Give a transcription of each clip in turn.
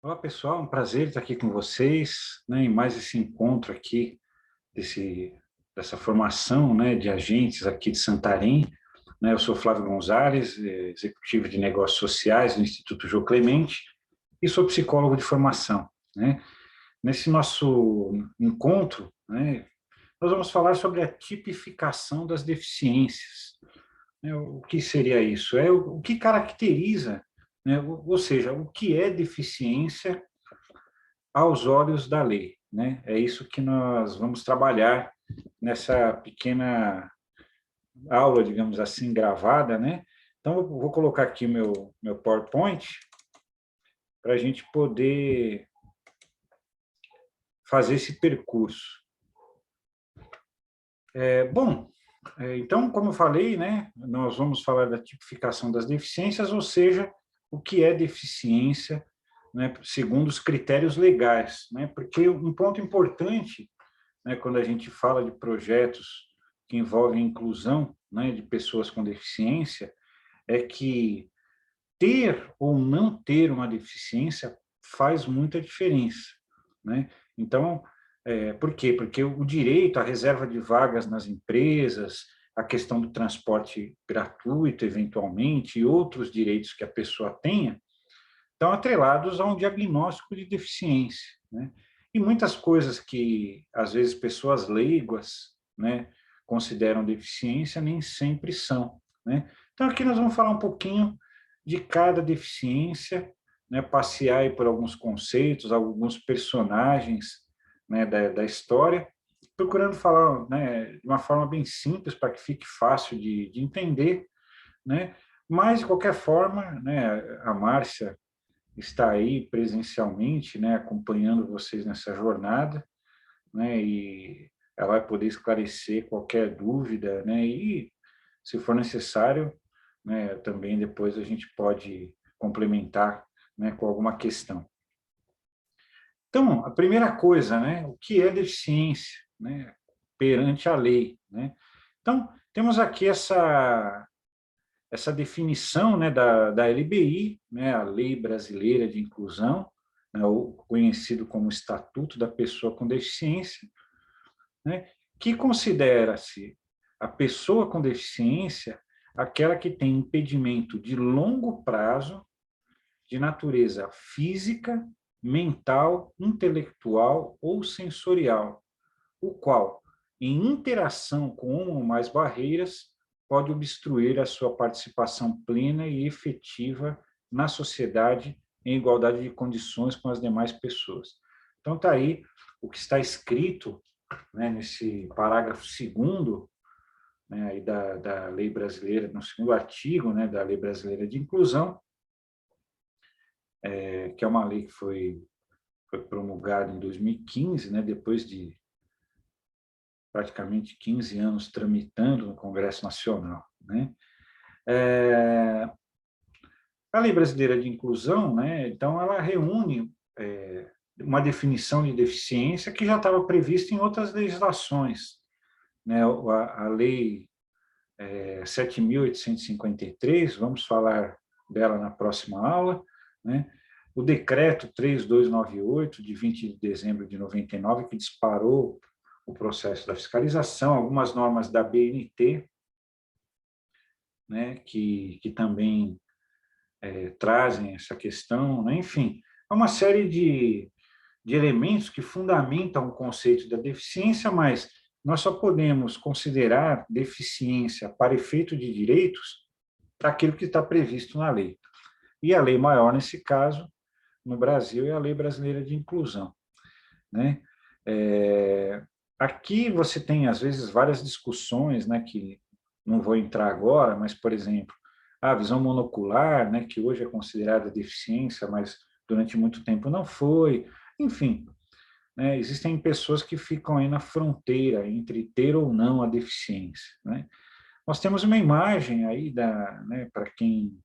Olá, pessoal, um prazer estar aqui com vocês, né, em mais esse encontro aqui, dessa formação, né, de agentes aqui de Santarém, né. Eu sou Flávio Gonzalez, executivo de negócios sociais do Instituto Jô Clemente e sou psicólogo de formação, né. Nesse nosso encontro, né, nós vamos falar sobre a tipificação das deficiências, né. O que seria isso? É o que caracteriza, né, ou seja, o que é deficiência aos olhos da lei, né? É isso que nós vamos trabalhar nessa pequena aula, digamos assim, gravada, né? Então, eu vou colocar aqui meu PowerPoint para a gente poder fazer esse percurso. Bom, então, como eu falei, né, nós vamos falar da tipificação das deficiências, ou seja, o que é deficiência, né, segundo os critérios legais, né? Porque um ponto importante, né, quando a gente fala de projetos que envolvem inclusão, né, de pessoas com deficiência, é que ter ou não ter uma deficiência faz muita diferença, né? Então, por quê? Porque o direito à reserva de vagas nas empresas, a questão do transporte gratuito, eventualmente, e outros direitos que a pessoa tenha, estão atrelados a um diagnóstico de deficiência, né? E muitas coisas que, às vezes, pessoas leigas, né, consideram deficiência, nem sempre são, né? Então, aqui nós vamos falar um pouquinho de cada deficiência, né, passear aí por alguns conceitos, alguns personagens, né, da história, procurando falar, né, de uma forma bem simples, para que fique fácil de entender, né? Mas, de qualquer forma, né, a Márcia está aí presencialmente, né, acompanhando vocês nessa jornada, né, e ela vai poder esclarecer qualquer dúvida, né, e, se for necessário, né, também depois a gente pode complementar, né, com alguma questão. Então, a primeira coisa, né, o que é deficiência, né, perante a lei, né? Então, temos aqui essa definição, né, da LBI, né, a Lei Brasileira de Inclusão, né, ou conhecido como Estatuto da Pessoa com Deficiência, né, que considera-se a pessoa com deficiência aquela que tem impedimento de longo prazo de natureza física, mental, intelectual ou sensorial, o qual, em interação com uma ou mais barreiras, pode obstruir a sua participação plena e efetiva na sociedade em igualdade de condições com as demais pessoas. Então, está aí o que está escrito, né, nesse parágrafo segundo, né, aí da lei brasileira, no segundo artigo, né, da Lei Brasileira de Inclusão, que é uma lei que foi promulgada em 2015, né, depois de praticamente 15 anos tramitando no Congresso Nacional, né? A Lei Brasileira de Inclusão, né, então ela reúne uma definição de deficiência que já estava prevista em outras legislações, né? A Lei 7.853, vamos falar dela na próxima aula, né? O Decreto 3298, de 20 de dezembro de 99, que disparou o processo da fiscalização, algumas normas da BNT, né, que também trazem essa questão, né? Enfim, é uma série de elementos que fundamentam o conceito da deficiência, mas nós só podemos considerar deficiência para efeito de direitos para aquilo que está previsto na lei. E a lei maior, nesse caso, no Brasil, é a Lei Brasileira de Inclusão, né? Aqui você tem, às vezes, várias discussões, né, que não vou entrar agora, mas, por exemplo, a visão monocular, né, que hoje é considerada deficiência, mas durante muito tempo não foi. Enfim, né, existem pessoas que ficam aí na fronteira entre ter ou não a deficiência, né? Nós temos uma imagem aí né, para quem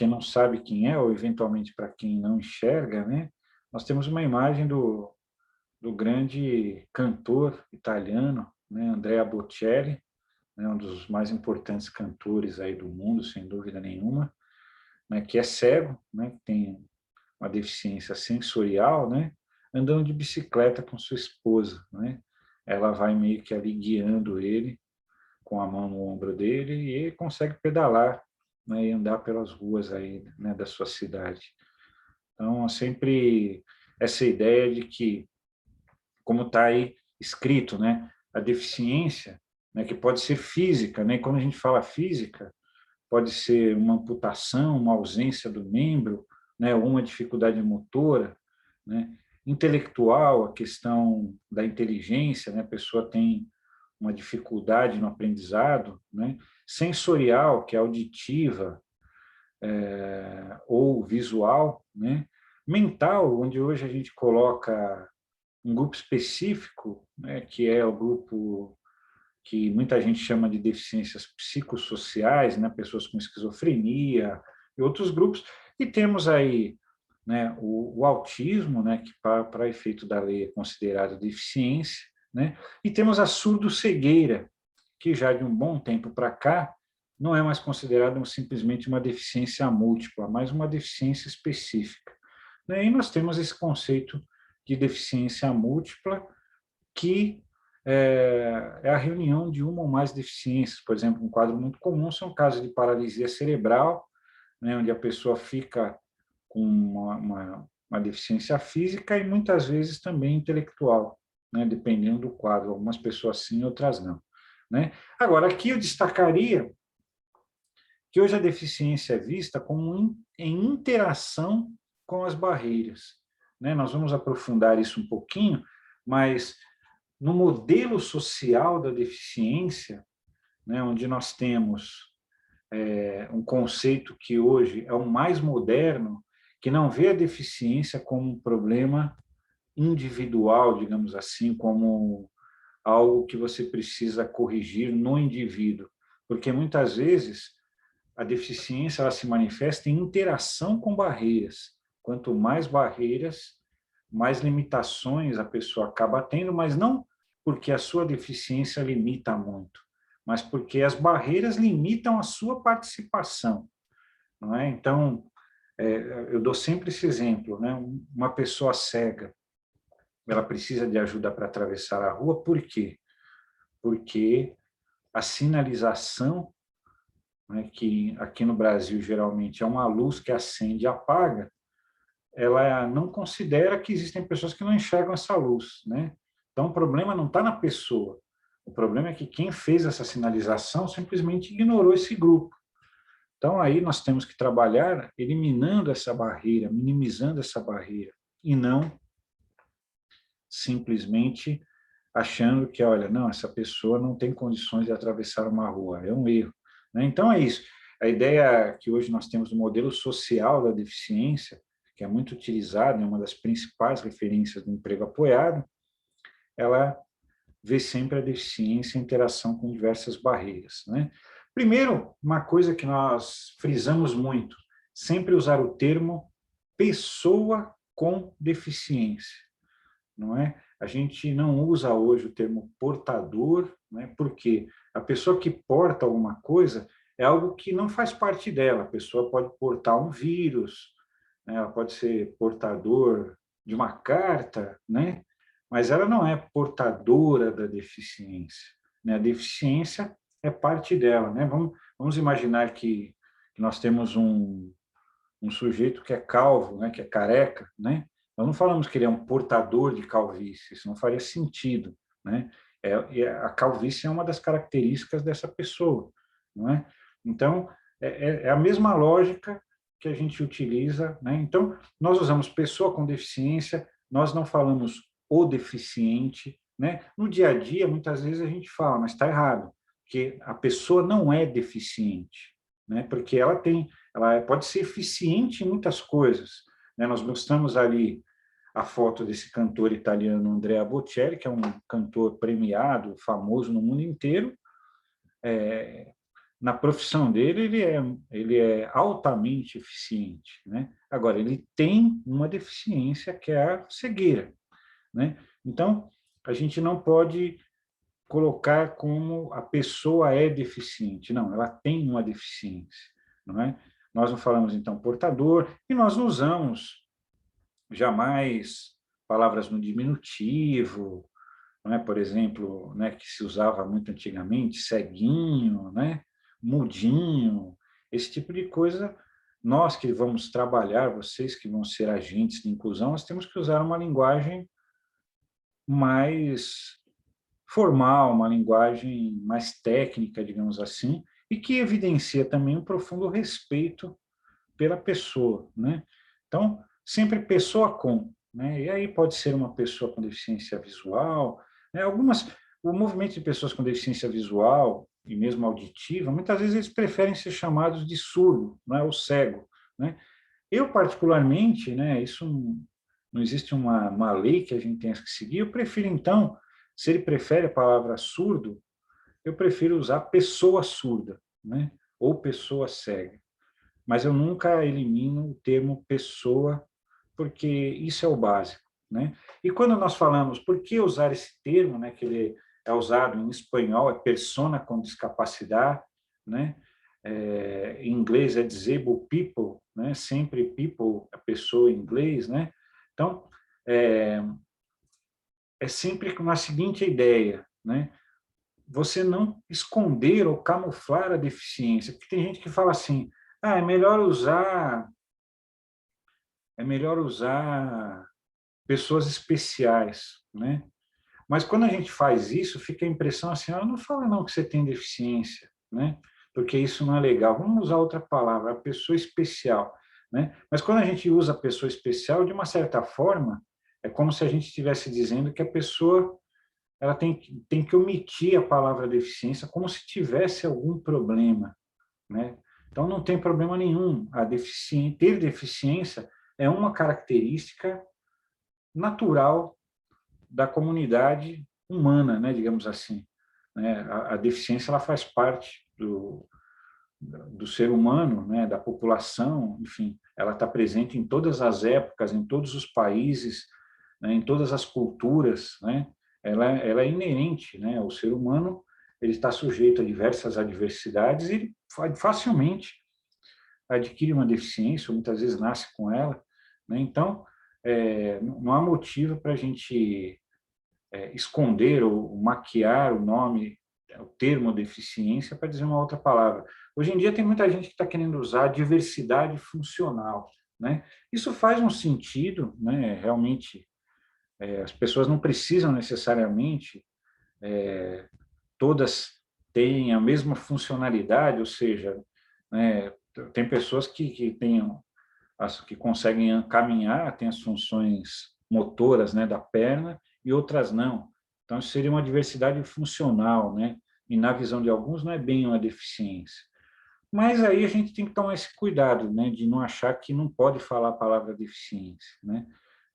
não sabe quem é, ou eventualmente para quem não enxerga, né? Nós temos uma imagem do grande cantor italiano, né, Andrea Bocelli, né, um dos mais importantes cantores aí do mundo, sem dúvida nenhuma, né, que é cego, né, que tem uma deficiência sensorial, né, andando de bicicleta com sua esposa, né? Ela vai meio que ali guiando ele com a mão no ombro dele e ele consegue pedalar, né, e andar pelas ruas aí, né, da sua cidade. Então, sempre essa ideia de que, como está aí escrito, né, a deficiência, né, que pode ser física, né, quando a gente fala física, pode ser uma amputação, uma ausência do membro, né, ou uma dificuldade motora, né, intelectual, a questão da inteligência, né, a pessoa tem uma dificuldade no aprendizado, né, sensorial, que é auditiva, ou visual, né, mental, onde hoje a gente coloca um grupo específico, né, que é o grupo que muita gente chama de deficiências psicossociais, né, pessoas com esquizofrenia e outros grupos, e temos aí, né, o autismo, né, que para efeito da lei é considerado deficiência, né, e temos a surdo-cegueira, que já de um bom tempo para cá não é mais considerada simplesmente uma deficiência múltipla, mas uma deficiência específica. E nós temos esse conceito de deficiência múltipla, que é a reunião de uma ou mais deficiências. Por exemplo, um quadro muito comum são casos de paralisia cerebral, né, onde a pessoa fica com uma deficiência física e muitas vezes também intelectual, né, dependendo do quadro. Algumas pessoas sim, outras não. Né? Agora, aqui eu destacaria que hoje a deficiência é vista como em interação com as barreiras. Né? Nós vamos aprofundar isso um pouquinho, mas no modelo social da deficiência, né, onde nós temos um conceito que hoje é o mais moderno, que não vê a deficiência como um problema individual, digamos assim, como algo que você precisa corrigir no indivíduo, porque muitas vezes a deficiência ela se manifesta em interação com barreiras. Quanto mais barreiras, mais limitações a pessoa acaba tendo, mas não porque a sua deficiência limita muito, mas porque as barreiras limitam a sua participação, não é? Então, eu dou sempre esse exemplo, né? Uma pessoa cega, ela precisa de ajuda para atravessar a rua, por quê? Porque a sinalização, né, que aqui no Brasil geralmente é uma luz que acende e apaga, ela não considera que existem pessoas que não enxergam essa luz, né? Então, o problema não está na pessoa. O problema é que quem fez essa sinalização simplesmente ignorou esse grupo. Então, aí nós temos que trabalhar eliminando essa barreira, minimizando essa barreira, e não simplesmente achando que, olha, não, essa pessoa não tem condições de atravessar uma rua. É um erro. Né? Então, é isso. A ideia que hoje nós temos no modelo social da deficiência, que é muito utilizado, é uma das principais referências do emprego apoiado, ela vê sempre a deficiência em interação com diversas barreiras. Né? Primeiro, uma coisa que nós frisamos muito, sempre usar o termo pessoa com deficiência, não é? A gente não usa hoje o termo portador, né? Porque a pessoa que porta alguma coisa é algo que não faz parte dela. A pessoa pode portar um vírus, né? Ela pode ser portador de uma carta, né? Mas ela não é portadora da deficiência, né? A deficiência é parte dela, né? Vamos imaginar que nós temos um sujeito que é calvo, né? Que é careca, né? Nós não falamos que ele é um portador de calvície, isso não faria sentido, né? A calvície é uma das características dessa pessoa, não é? Então, é a mesma lógica que a gente utiliza, né? Então, nós usamos pessoa com deficiência, nós não falamos o deficiente, né? No dia a dia, muitas vezes a gente fala, mas está errado, porque a pessoa não é deficiente, né? Porque ela pode ser eficiente em muitas coisas, né? Nós mostramos ali a foto desse cantor italiano Andrea Bocelli, que é um cantor premiado, famoso no mundo inteiro. Na profissão dele, ele é altamente eficiente, né? Agora, ele tem uma deficiência que é a cegueira, né? Então, a gente não pode colocar como a pessoa é deficiente. Não, ela tem uma deficiência, não é? Nós não falamos, então, portador, e nós não usamos jamais palavras no diminutivo, não é? Por exemplo, né, que se usava muito antigamente, ceguinho, né? Mudinho, esse tipo de coisa. Nós que vamos trabalhar, vocês que vão ser agentes de inclusão, nós temos que usar uma linguagem mais formal, uma linguagem mais técnica, digamos assim, e que evidencia também um profundo respeito pela pessoa, né? Então, sempre pessoa com, né? E aí pode ser uma pessoa com deficiência visual, né? O movimento de pessoas com deficiência visual e mesmo auditiva, muitas vezes eles preferem ser chamados de surdo, né? Ou cego, né? Eu, particularmente, né, isso não existe uma lei que a gente tenha que seguir, eu prefiro, então, se ele prefere a palavra surdo, eu prefiro usar pessoa surda, né, ou pessoa cega. Mas eu nunca elimino o termo pessoa, porque isso é o básico, né? E quando nós falamos, por que usar esse termo, né, que ele é usado em espanhol, é persona com discapacidade, né? Em inglês é disabled people, né? Sempre people, a pessoa em inglês, né? Então, é, é sempre com a seguinte ideia, né? Você não esconder ou camuflar a deficiência, porque tem gente que fala assim, ah, é melhor usar pessoas especiais, né? Mas quando a gente faz isso, fica a impressão assim, ah, não fala não que você tem deficiência, né? Porque isso não é legal. Vamos usar outra palavra, a pessoa especial, né? Mas quando a gente usa a pessoa especial, de uma certa forma, é como se a gente estivesse dizendo que a pessoa ela tem que omitir a palavra deficiência como se tivesse algum problema, né? Então não tem problema nenhum. Ter deficiência é uma característica natural da comunidade humana, né, digamos assim, né? A deficiência ela faz parte do ser humano, né, da população, enfim, ela está presente em todas as épocas, em todos os países, né, em todas as culturas, né? Ela é inerente, né? O ser humano ele está sujeito a diversas adversidades e ele facilmente adquire uma deficiência, ou muitas vezes nasce com ela, né? Então, não há motivo para a gente esconder ou maquiar o nome, o termo deficiência para dizer uma outra palavra. Hoje em dia tem muita gente que está querendo usar diversidade funcional, né? Isso faz um sentido, né? Realmente, as pessoas não precisam necessariamente todas têm a mesma funcionalidade, ou seja, né, tem pessoas que conseguem caminhar, têm as funções motoras, né, da perna, e outras não. Então, isso seria uma diversidade funcional, né? E na visão de alguns não é bem uma deficiência. Mas aí a gente tem que tomar esse cuidado, né, de não achar que não pode falar a palavra deficiência, né?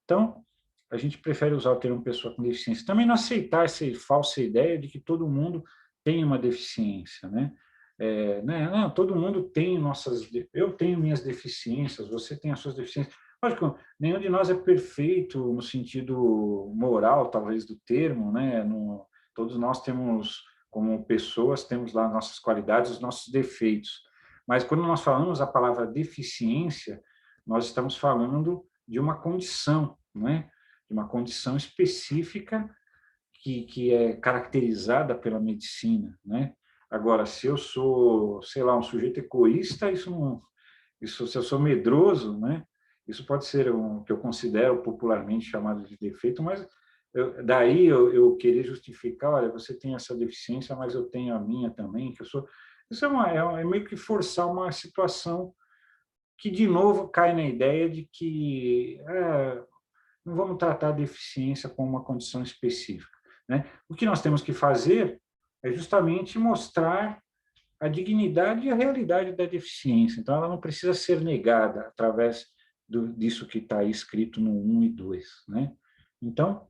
Então, a gente prefere usar o termo pessoa com deficiência. Também não aceitar essa falsa ideia de que todo mundo tem uma deficiência, né? Não, todo mundo tem eu tenho minhas deficiências, você tem as suas deficiências. Lógico, nenhum de nós é perfeito no sentido moral, talvez, do termo, né? Todos nós temos, como pessoas, temos lá nossas qualidades, os nossos defeitos. Mas quando nós falamos a palavra deficiência, nós estamos falando de uma condição, né? De uma condição específica que é caracterizada pela medicina, né? Agora, se eu sou, sei lá, um sujeito egoísta, se eu sou medroso, né? Isso pode ser o que eu considero popularmente chamado de defeito, mas daí eu querer justificar, olha, você tem essa deficiência, mas eu tenho a minha também, que eu sou. Isso é meio que forçar uma situação que, de novo, cai na ideia de que não vamos tratar a deficiência como uma condição específica, né? O que nós temos que fazer é justamente mostrar a dignidade e a realidade da deficiência. Então, ela não precisa ser negada através disso que está aí escrito no 1 e 2, né? Então,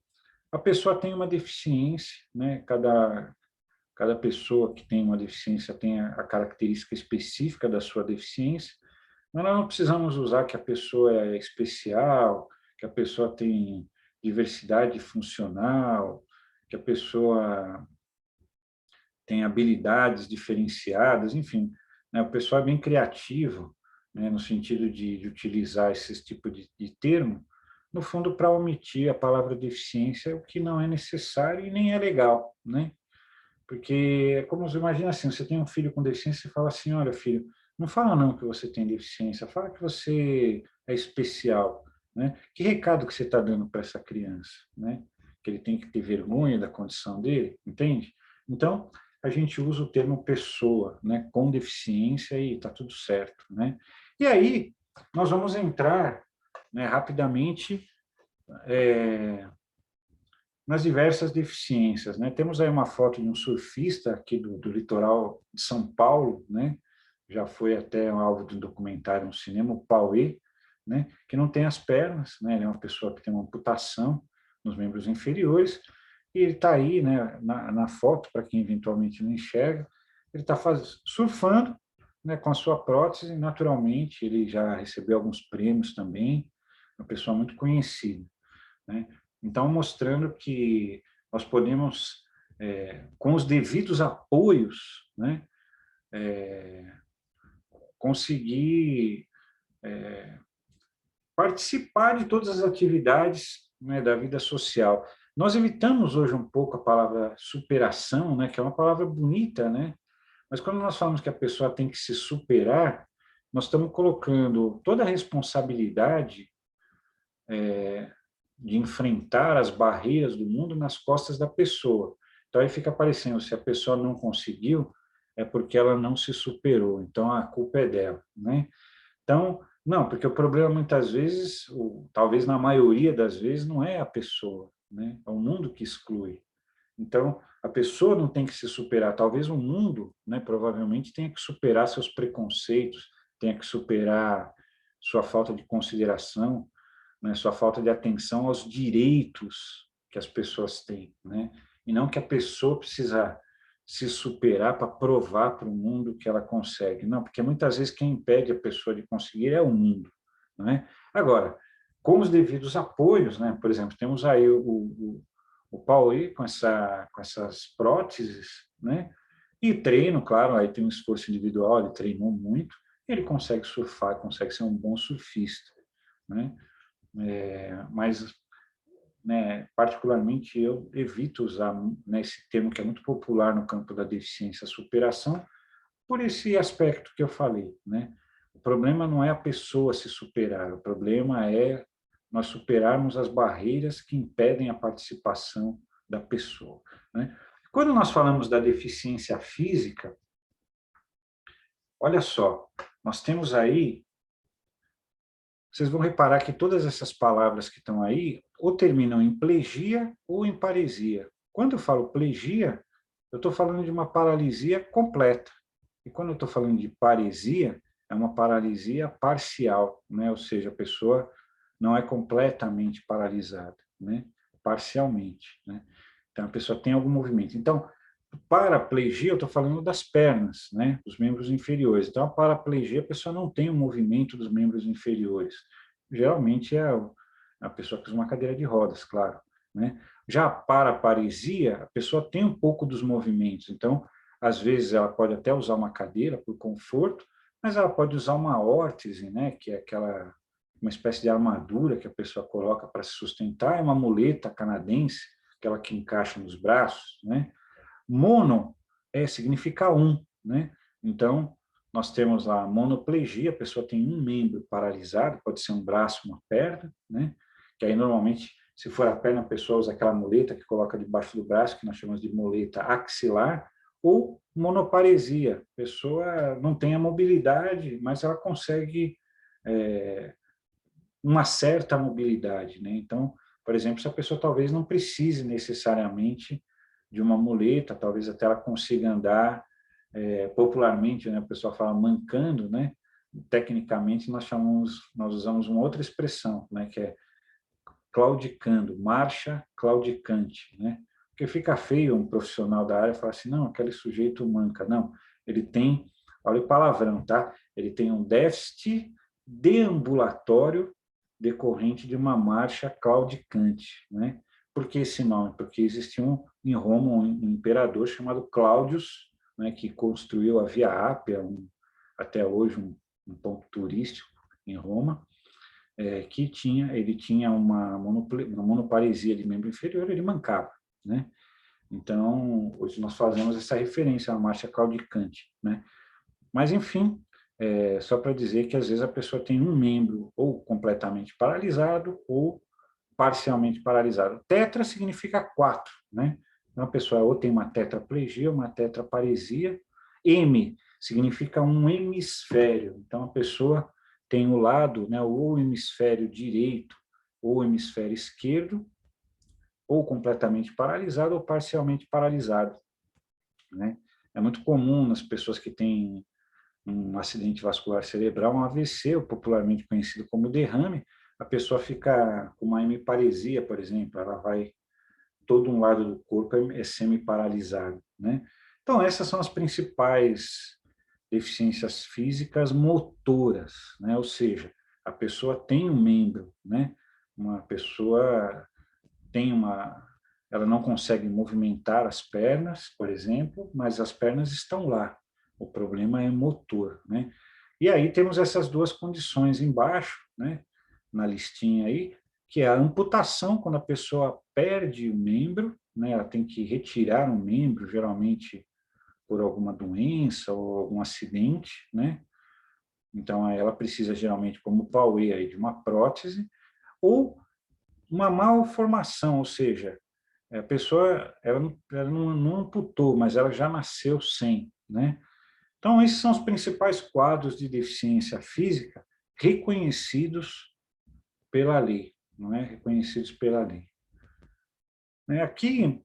a pessoa tem uma deficiência, né? Cada pessoa que tem uma deficiência tem a característica específica da sua deficiência, mas nós não precisamos usar que a pessoa é especial, que a pessoa tem diversidade funcional, que a pessoa tem habilidades diferenciadas, enfim, né? O pessoal é bem criativo, né, no sentido de utilizar esse tipo de termo, no fundo, para omitir a palavra deficiência, o que não é necessário e nem é legal, né? Porque é como você imagina assim, você tem um filho com deficiência, você fala assim, olha, filho, não fala não que você tem deficiência, fala que você é especial, né? Que recado que você está dando para essa criança, né? Que ele tem que ter vergonha da condição dele, entende? Então, a gente usa o termo pessoa, né? Com deficiência e está tudo certo, né? E aí, nós vamos entrar, né, rapidamente nas diversas deficiências, né? Temos aí uma foto de um surfista aqui do litoral de São Paulo, né? Já foi até um alvo de um documentário no cinema, o Pauê, né? Que não tem as pernas, né? Ele é uma pessoa que tem uma amputação nos membros inferiores e ele está aí, né? Na foto, para quem eventualmente não enxerga, ele está surfando, né? Com a sua prótese, naturalmente, ele já recebeu alguns prêmios também, uma pessoa muito conhecida, né? Então, mostrando que nós podemos, com os devidos apoios, né, conseguir participar de todas as atividades, né, da vida social. Nós evitamos hoje um pouco a palavra superação, né, que é uma palavra bonita, né? Mas quando nós falamos que a pessoa tem que se superar, nós estamos colocando toda a responsabilidade de enfrentar as barreiras do mundo nas costas da pessoa. Então, aí fica parecendo, se a pessoa não conseguiu, é porque ela não se superou, então a culpa é dela, né? Então, não, porque o problema muitas vezes, ou talvez na maioria das vezes, não é a pessoa, né? É o mundo que exclui. Então, a pessoa não tem que se superar, talvez o mundo, né, provavelmente tenha que superar seus preconceitos, tenha que superar sua falta de consideração, né, sua falta de atenção aos direitos que as pessoas têm, né? E não que a pessoa precisa se superar para provar para o mundo que ela consegue. Não, porque muitas vezes quem impede a pessoa de conseguir é o mundo, né? Agora, com os devidos apoios, né? Por exemplo, temos aí o Paulo com essas próteses, né? E treino, claro, aí tem um esforço individual, ele treinou muito, ele consegue surfar, consegue ser um bom surfista, né? Mas, né, particularmente, eu evito usar, né, esse termo que é muito popular no campo da deficiência, superação, por esse aspecto que eu falei, né? O problema não é a pessoa se superar, o problema é nós superarmos as barreiras que impedem a participação da pessoa, né? Quando nós falamos da deficiência física, olha só, nós temos aí, vocês vão reparar que todas essas palavras que estão aí ou terminam em plegia ou em paresia. Quando eu falo plegia, eu estou falando de uma paralisia completa. E quando eu estou falando de paresia, é uma paralisia parcial, né? Ou seja, a pessoa não é completamente paralisada, né? Parcialmente, né? Então, a pessoa tem algum movimento. Então, paraplegia, eu estou falando das pernas, né? Dos membros inferiores. Então, a paraplegia, a pessoa não tem o movimento dos membros inferiores. Geralmente é a pessoa que usa uma cadeira de rodas, claro, né? Já a paraparesia, a pessoa tem um pouco dos movimentos. Então, às vezes, ela pode até usar uma cadeira por conforto, mas ela pode usar uma órtese, né? Que é uma espécie de armadura que a pessoa coloca para se sustentar, é uma muleta canadense, aquela que encaixa nos braços, né? Mono significa um, né? Então, nós temos lá a monoplegia, a pessoa tem um membro paralisado, pode ser um braço, uma perna, né? Que aí, normalmente, se for a perna, a pessoa usa aquela muleta que coloca debaixo do braço, que nós chamamos de muleta axilar, ou monoparesia, a pessoa não tem a mobilidade, mas ela consegue uma certa mobilidade, né? Então, por exemplo, se a pessoa talvez não precise necessariamente de uma muleta, talvez até ela consiga andar popularmente, né? O pessoal fala mancando, né? Tecnicamente nós usamos uma outra expressão, né? Que é claudicando, marcha claudicante, né? Porque fica feio um profissional da área falar assim, não, aquele sujeito manca, não, ele tem, olha o palavrão, tá? Ele tem um déficit deambulatório decorrente de uma marcha claudicante, né? Por que esse nome? Porque existia em Roma um imperador chamado Cláudius, né, que construiu a Via Ápia, até hoje um ponto turístico em Roma, que ele tinha uma monoparesia de membro inferior, ele mancava, né? Então, hoje nós fazemos essa referência à marcha claudicante, né? Mas, enfim, só para dizer que às vezes a pessoa tem um membro ou completamente paralisado ou parcialmente paralisado. Tetra significa 4, né? Então, a pessoa ou tem uma tetraplegia, uma tetraparesia. M significa um hemisfério. Então, a pessoa tem o lado, né, ou o hemisfério direito ou o hemisfério esquerdo, ou completamente paralisado ou parcialmente paralisado, né? É muito comum nas pessoas que têm um acidente vascular cerebral, um AVC, ou popularmente conhecido como derrame, a pessoa fica com uma hemiparesia, por exemplo, ela vai, todo um lado do corpo é semi-paralisado, né? Então, essas são as principais deficiências físicas motoras, né? Ou seja, a pessoa tem um membro, né? Uma pessoa tem ela não consegue movimentar as pernas, por exemplo, mas as pernas estão lá. O problema é motor, né? E aí temos essas duas condições embaixo, né? Na listinha aí, que é a amputação, quando a pessoa perde o membro, né? Ela tem que retirar um membro, geralmente por alguma doença ou algum acidente, né? Então, ela precisa geralmente, como o Pauê, aí, de uma prótese, ou uma malformação, ou seja, a pessoa ela não amputou, mas ela já nasceu sem, né? Então, esses são os principais quadros de deficiência física reconhecidos pela lei, não é? Reconhecidos pela lei. Aqui,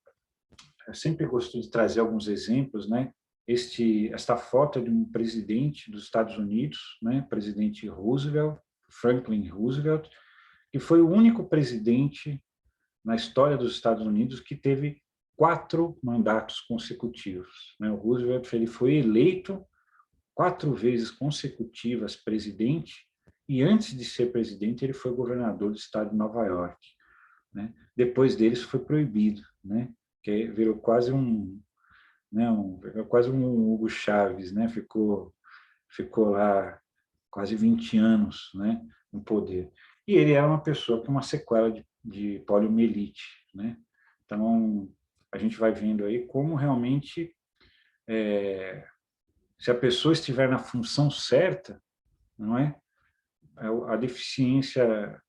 eu sempre gosto de trazer alguns exemplos, né? Esta foto é de um presidente dos Estados Unidos, né? Presidente Roosevelt, Franklin Roosevelt, que foi o único presidente na história dos Estados Unidos que teve 4 mandatos consecutivos, né? O Roosevelt ele foi eleito 4 vezes consecutivas presidente e antes de ser presidente ele foi governador do estado de Nova York, né? Depois dele isso foi proibido, né? Que virou quase quase um Hugo Chávez, né? Ficou lá quase 20 anos, né, no poder. E ele era uma pessoa com uma sequela de poliomielite, né? Então, a gente vai vendo aí como realmente, se a pessoa estiver na função certa, não é? A deficiência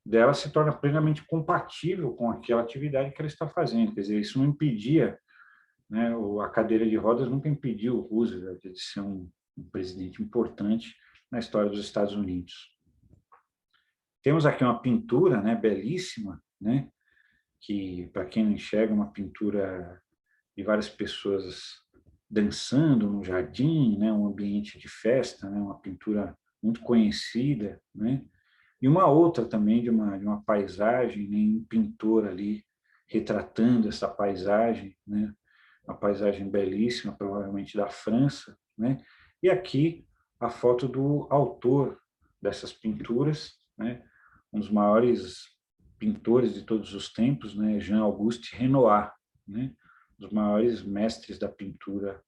dela se torna plenamente compatível com aquela atividade que ela está fazendo. Quer dizer, isso não impedia, né, a cadeira de rodas nunca impediu o Roosevelt de ser um presidente importante na história dos Estados Unidos. Temos aqui uma pintura, né, belíssima, né, que, para quem não enxerga, uma pintura de várias pessoas dançando no jardim, né, um ambiente de festa, né, uma pintura muito conhecida, né, e uma outra também de uma paisagem, né, um pintor ali retratando essa paisagem, né, uma paisagem belíssima, provavelmente da França, né, e aqui a foto do autor dessas pinturas, né, um dos maiores pintores de todos os tempos, né, Jean-Auguste Renoir, né, um dos maiores mestres da pintura,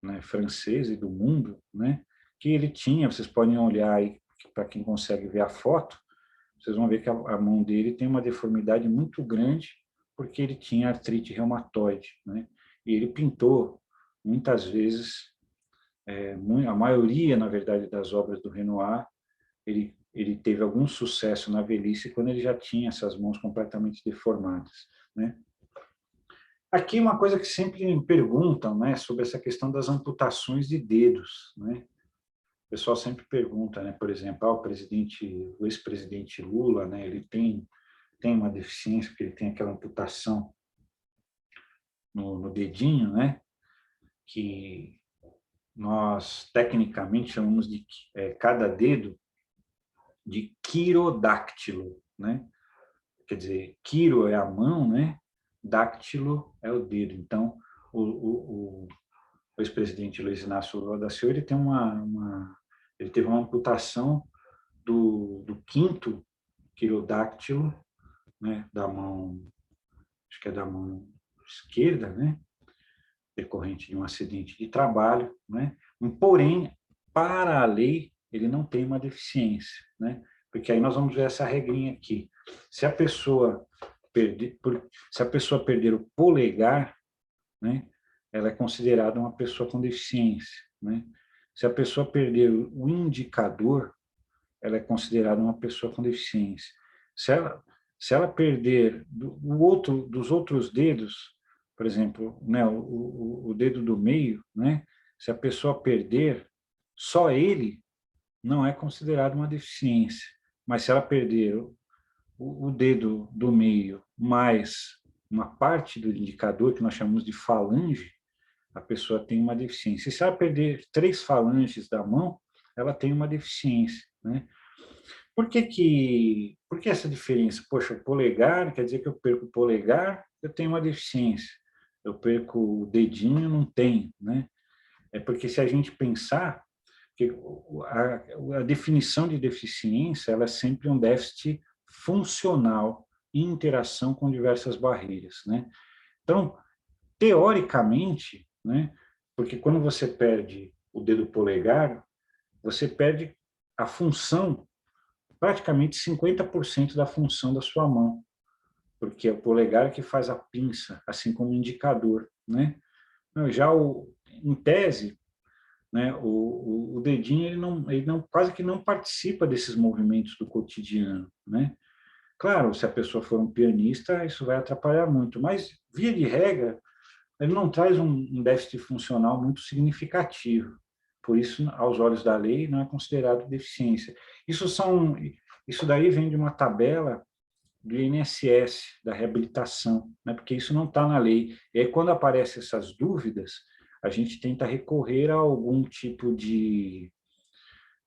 né, francesa e do mundo, né, que ele tinha, vocês podem olhar aí, para quem consegue ver a foto, vocês vão ver que a mão dele tem uma deformidade muito grande, porque ele tinha artrite reumatoide, né, e ele pintou, muitas vezes, a maioria, na verdade, das obras do Renoir, ele teve algum sucesso na velhice quando ele já tinha essas mãos completamente deformadas, né? Aqui uma coisa que sempre me perguntam, né, sobre essa questão das amputações de dedos, né? O pessoal sempre pergunta, né, por exemplo, o ex-presidente Lula, né, ele tem uma deficiência porque ele tem aquela amputação no dedinho, né, que nós tecnicamente chamamos de cada dedo de quirodáctilo, né? Quer dizer, quiro é a mão, né? Dáctilo é o dedo. Então, o ex-presidente Luiz Inácio Lula da Silva ele tem ele teve uma amputação do quinto quirodáctilo, né? Da mão, acho que é da mão esquerda, né? Decorrente de um acidente de trabalho, né? Porém, para a lei, ele não tem uma deficiência, né? Porque aí nós vamos ver essa regrinha aqui. Se a pessoa perder o polegar, né, ela é considerada uma pessoa com deficiência, né? Se a pessoa perder o indicador, ela é considerada uma pessoa com deficiência. Se ela perder dos outros dedos, por exemplo, né, o dedo do meio, né, se a pessoa perder só ele, não é considerado uma deficiência. Mas se ela perder o dedo do meio mais uma parte do indicador, que nós chamamos de falange, a pessoa tem uma deficiência. E se ela perder 3 falanges da mão, ela tem uma deficiência, né? Por que essa diferença? Poxa, o polegar, quer dizer que eu perco o polegar, eu tenho uma deficiência. Eu perco o dedinho, não tenho, né? É porque se a gente pensar, que a definição de deficiência, ela é sempre um déficit funcional em interação com diversas barreiras, né? Então, teoricamente, né? Porque quando você perde o dedo polegar, você perde a função, praticamente 50% da função da sua mão, porque é o polegar que faz a pinça, assim como o indicador, né? Já em tese, né, o dedinho ele não quase que não participa desses movimentos do cotidiano, né? Claro, se a pessoa for um pianista, isso vai atrapalhar muito, mas via de regra, ele não traz um déficit funcional muito significativo. Por isso, aos olhos da lei, não é considerado deficiência. Isso daí vem de uma tabela do INSS, da reabilitação, né? Porque isso não está na lei. E aí, quando aparecem essas dúvidas, a gente tenta recorrer a algum tipo de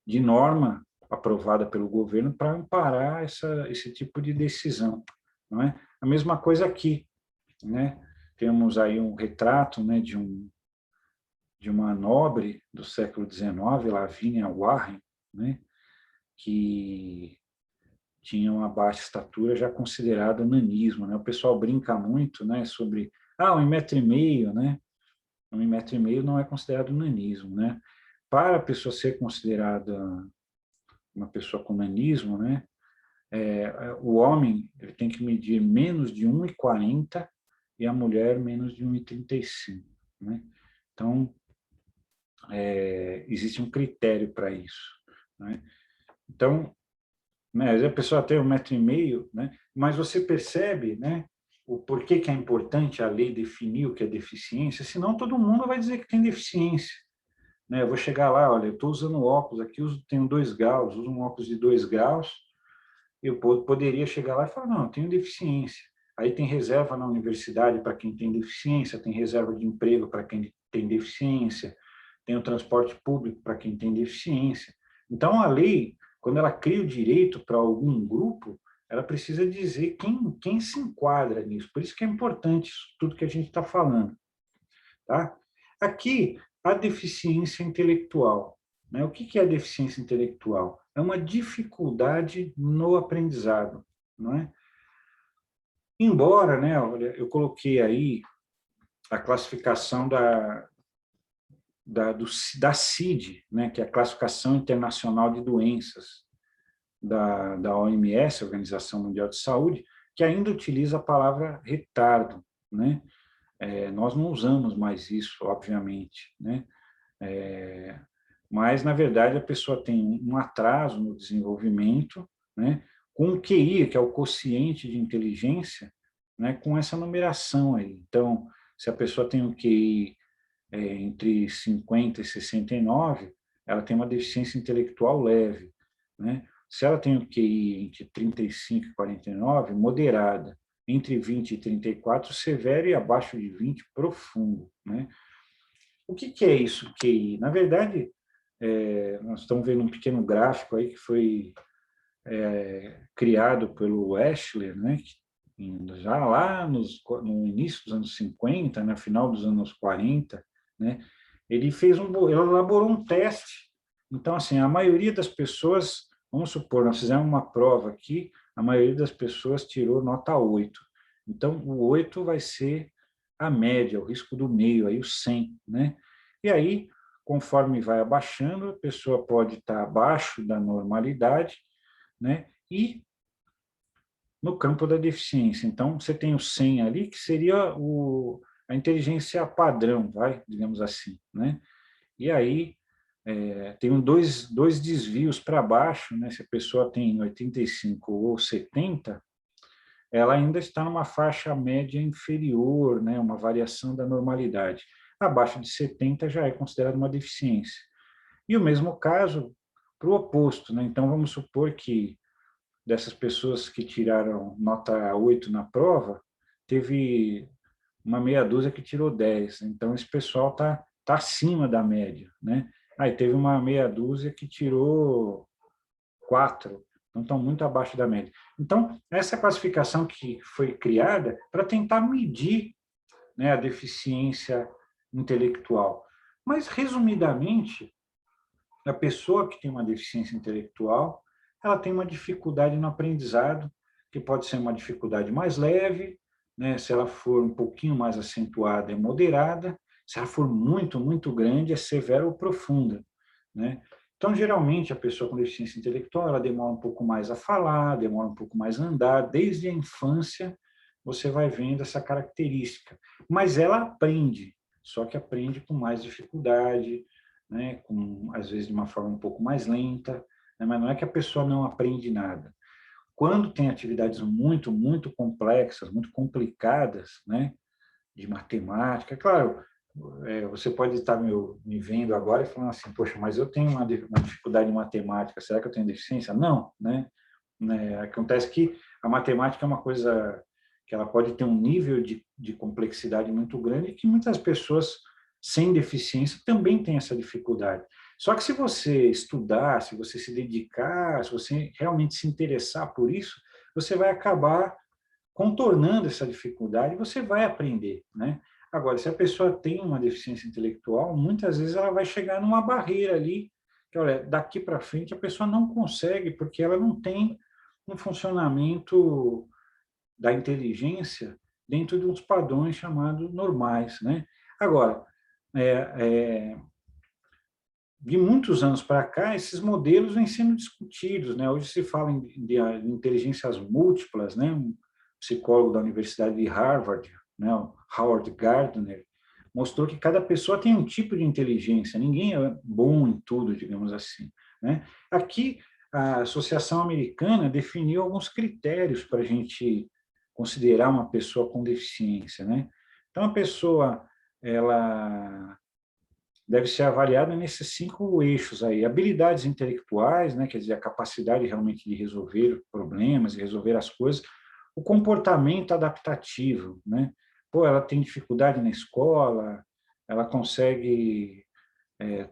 norma aprovada pelo governo para amparar esse tipo de decisão, não é? A mesma coisa aqui, né? Temos aí um retrato, né, de uma nobre do século XIX, Lavínia Warren, né, que tinha uma baixa estatura já considerada nanismo, né? O pessoal brinca muito, né, sobre 1,5 m, né? 1,5 m não é considerado nanismo, né? Para a pessoa ser considerada uma pessoa com nanismo, né, o homem ele tem que medir menos de 1,40 e a mulher menos de 1,35, né? Então, existe um critério para isso, né? Então, né, a pessoa tem 1,5 m, né, mas você percebe, né, o porquê que é importante a lei definir o que é deficiência, senão todo mundo vai dizer que tem deficiência, né? Eu vou chegar lá, olha, eu estou usando óculos aqui, tenho 2 graus, uso um óculos de 2 graus, eu poderia chegar lá e falar, não, eu tenho deficiência. Aí tem reserva na universidade para quem tem deficiência, tem reserva de emprego para quem tem deficiência, tem o transporte público para quem tem deficiência. Então, a lei, quando ela cria o direito para algum grupo, ela precisa dizer quem se enquadra nisso. Por isso que é importante isso, tudo que a gente está falando. Tá? Aqui, a deficiência intelectual. Né? O que é a deficiência intelectual? É uma dificuldade no aprendizado. Não é? Embora, né, olha, eu coloquei aí a classificação da CID, né, que é a Classificação Internacional de Doenças da OMS, Organização Mundial de Saúde, que ainda utiliza a palavra retardo, né? Nós não usamos mais isso, obviamente, né? Mas, na verdade, a pessoa tem um atraso no desenvolvimento, né? Com o QI, que é o quociente de inteligência, né? Com essa numeração aí. Então, se a pessoa tem um QI entre 50 e 69, ela tem uma deficiência intelectual leve, né? Se ela tem o QI entre 35 e 49, moderada, entre 20 e 34, severo, e abaixo de 20, profundo, né? O que é isso, QI? Na verdade, nós estamos vendo um pequeno gráfico aí que foi criado pelo Wechsler, né? Já lá no início dos anos 50, no final dos anos 40, né? Ele elaborou um teste. Então, assim, a maioria das pessoas, vamos supor, nós fizemos uma prova aqui, a maioria das pessoas tirou nota 8. Então, o 8 vai ser a média, o risco do meio, aí o 100, né? E aí, conforme vai abaixando, a pessoa pode estar abaixo da normalidade, né? E no campo da deficiência. Então, você tem o 100 ali, que seria a inteligência padrão, digamos assim, né? E aí, tem dois desvios para baixo, né? Se a pessoa tem 85 ou 70, ela ainda está numa faixa média inferior, né? Uma variação da normalidade. Abaixo de 70 já é considerado uma deficiência. E o mesmo caso para o oposto, né? Então, vamos supor que dessas pessoas que tiraram nota 8 na prova, teve uma meia dúzia que tirou 10. Então, esse pessoal tá acima da média, né? Aí teve uma meia dúzia que tirou 4, então estão muito abaixo da média. Então, essa classificação que foi criada para tentar medir, né, a deficiência intelectual. Mas, resumidamente, a pessoa que tem uma deficiência intelectual, ela tem uma dificuldade no aprendizado, que pode ser uma dificuldade mais leve, né? Se ela for um pouquinho mais acentuada, é moderada, se ela for muito, muito grande, é severa ou profunda, né? Então, geralmente, a pessoa com deficiência intelectual, ela demora um pouco mais a falar, demora um pouco mais a andar, desde a infância você vai vendo essa característica. Mas ela aprende, só que aprende com mais dificuldade, né, às vezes de uma forma um pouco mais lenta, né, mas não é que a pessoa não aprende nada. Quando tem atividades muito, muito complexas, muito complicadas, né, de matemática, claro, você pode estar me vendo agora e falando assim, poxa, mas eu tenho uma dificuldade em matemática, será que eu tenho deficiência? Não, né? Acontece que a matemática é uma coisa que ela pode ter um nível de complexidade muito grande e que muitas pessoas sem deficiência também têm essa dificuldade. Só que se você estudar, se você se dedicar, se você realmente se interessar por isso, você vai acabar contornando essa dificuldade e você vai aprender, né? Agora, se a pessoa tem uma deficiência intelectual, muitas vezes ela vai chegar numa barreira ali, que, olha, daqui para frente a pessoa não consegue, porque ela não tem um funcionamento da inteligência dentro de uns padrões chamados normais, né? Agora, é, é, de muitos anos para cá, esses modelos vêm sendo discutidos, né? Hoje se fala de inteligências múltiplas, né? Um psicólogo da Universidade de Harvard, né? O Howard Gardner, mostrou que cada pessoa tem um tipo de inteligência, ninguém é bom em tudo, digamos assim, né? Aqui, a Associação Americana definiu alguns critérios para a gente considerar uma pessoa com deficiência, né? Então, a pessoa, ela deve ser avaliada nesses 5 eixos aí. Habilidades intelectuais, né, quer dizer, a capacidade realmente de resolver problemas, de resolver as coisas. O comportamento adaptativo, né? Pô, ela tem dificuldade na escola, ela consegue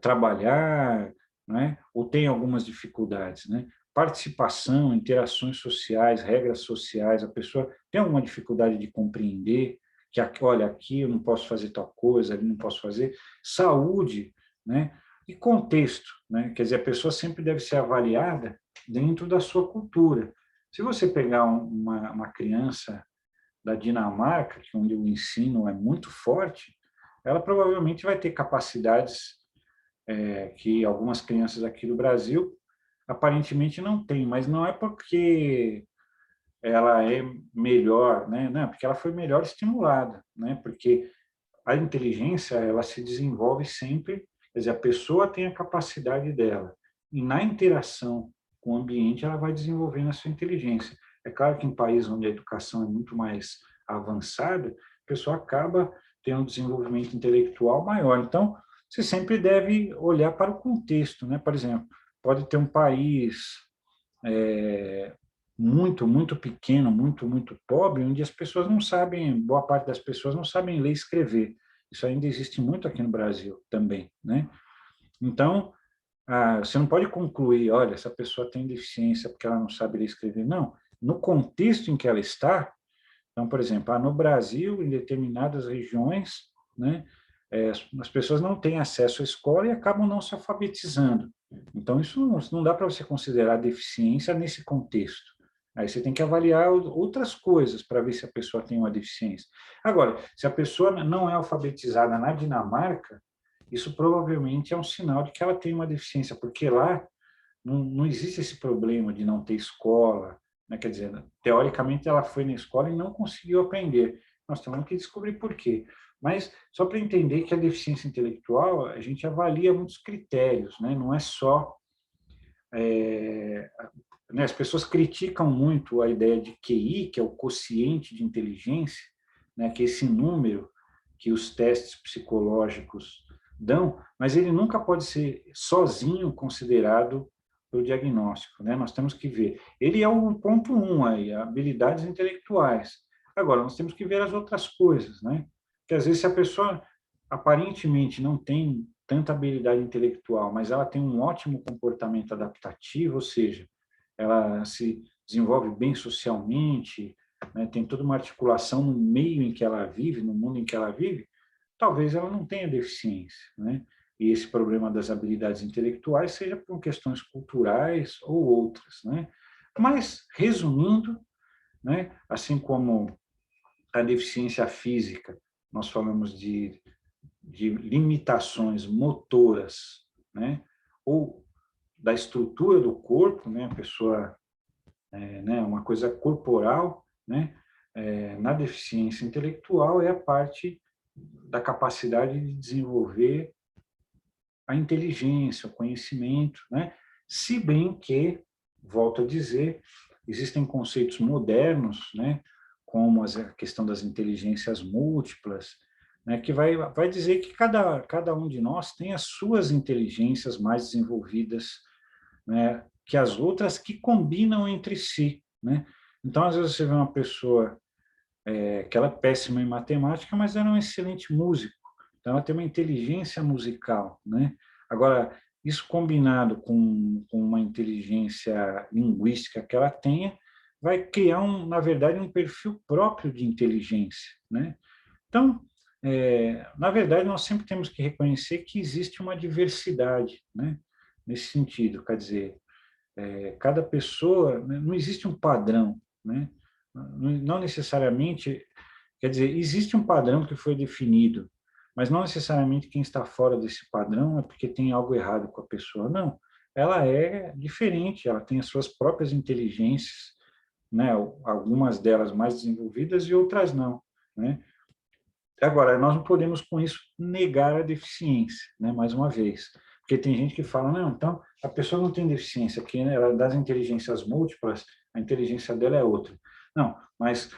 trabalhar, né? Ou tem algumas dificuldades, né? Participação, interações sociais, regras sociais, a pessoa tem alguma dificuldade de compreender que, olha, aqui eu não posso fazer tal coisa, ali não posso fazer. Saúde, né? E contexto, né? Quer dizer, a pessoa sempre deve ser avaliada dentro da sua cultura. Se você pegar uma criança da Dinamarca, que onde o ensino é muito forte, ela provavelmente vai ter capacidades que algumas crianças aqui do Brasil aparentemente não têm, mas não é porque ela é melhor, né? Não, porque ela foi melhor estimulada, né? Porque a inteligência, ela se desenvolve sempre, quer dizer, a pessoa tem a capacidade dela, e na interação com o ambiente ela vai desenvolvendo a sua inteligência. É claro que em países onde a educação é muito mais avançada, a pessoa acaba tendo um desenvolvimento intelectual maior. Então, você sempre deve olhar para o contexto, né? Por exemplo, pode ter um país muito, muito pequeno, muito, muito pobre, onde as pessoas não sabem, boa parte das pessoas não sabem ler e escrever. Isso ainda existe muito aqui no Brasil também, né? Então, você não pode concluir, olha, essa pessoa tem deficiência porque ela não sabe ler e escrever. Não, no contexto em que ela está, então, por exemplo, no Brasil, em determinadas regiões, né, as pessoas não têm acesso à escola e acabam não se alfabetizando. Então, isso não dá para você considerar deficiência nesse contexto. Aí você tem que avaliar outras coisas para ver se a pessoa tem uma deficiência. Agora, se a pessoa não é alfabetizada na Dinamarca, isso provavelmente é um sinal de que ela tem uma deficiência, porque lá não existe esse problema de não ter escola, né? Quer dizer, teoricamente ela foi na escola e não conseguiu aprender. Nós temos que descobrir por quê. Mas só para entender que a deficiência intelectual, a gente avalia muitos critérios, né? Não é só... né? As pessoas criticam muito a ideia de QI, que é o quociente de inteligência, né? Que é esse número que os testes psicológicos dão, mas ele nunca pode ser sozinho considerado para o diagnóstico, né? Nós temos que ver. Ele é o ponto 1 aí, habilidades intelectuais. Agora, nós temos que ver as outras coisas, né? Porque às vezes se a pessoa aparentemente não tem tanta habilidade intelectual, mas ela tem um ótimo comportamento adaptativo, ou seja, ela se desenvolve bem socialmente, né, tem toda uma articulação no meio em que ela vive, no mundo em que ela vive, talvez ela não tenha deficiência, né? E esse problema das habilidades intelectuais seja por questões culturais ou outras, né? Mas, resumindo, né, assim como a deficiência física, nós falamos de limitações motoras, né? Ou da estrutura do corpo, né? A pessoa, né? Uma coisa corporal, né? Na deficiência intelectual é a parte da capacidade de desenvolver a inteligência, o conhecimento, né? Se bem que, volto a dizer, existem conceitos modernos, né? Como a questão das inteligências múltiplas, né? Que vai dizer que cada um de nós tem as suas inteligências mais desenvolvidas, né? Que as outras que combinam entre si, né? Então, às vezes você vê uma pessoa que ela é péssima em matemática, mas ela é um excelente músico. Então, ela tem uma inteligência musical, né? Agora, isso combinado com uma inteligência linguística que ela tenha, vai criar, na verdade, um perfil próprio de inteligência, né? Então, na verdade, nós sempre temos que reconhecer que existe uma diversidade, né? Nesse sentido, quer dizer, cada pessoa, né, não existe um padrão, né? Não necessariamente, quer dizer, existe um padrão que foi definido, mas não necessariamente quem está fora desse padrão é porque tem algo errado com a pessoa, não. Ela é diferente, ela tem as suas próprias inteligências, né? Algumas delas mais desenvolvidas e outras não, né? Agora, nós não podemos com isso negar a deficiência, né? Mais uma vez, porque tem gente que fala, não, então a pessoa não tem deficiência, que né, ela das inteligências múltiplas, a inteligência dela é outra. Não, mas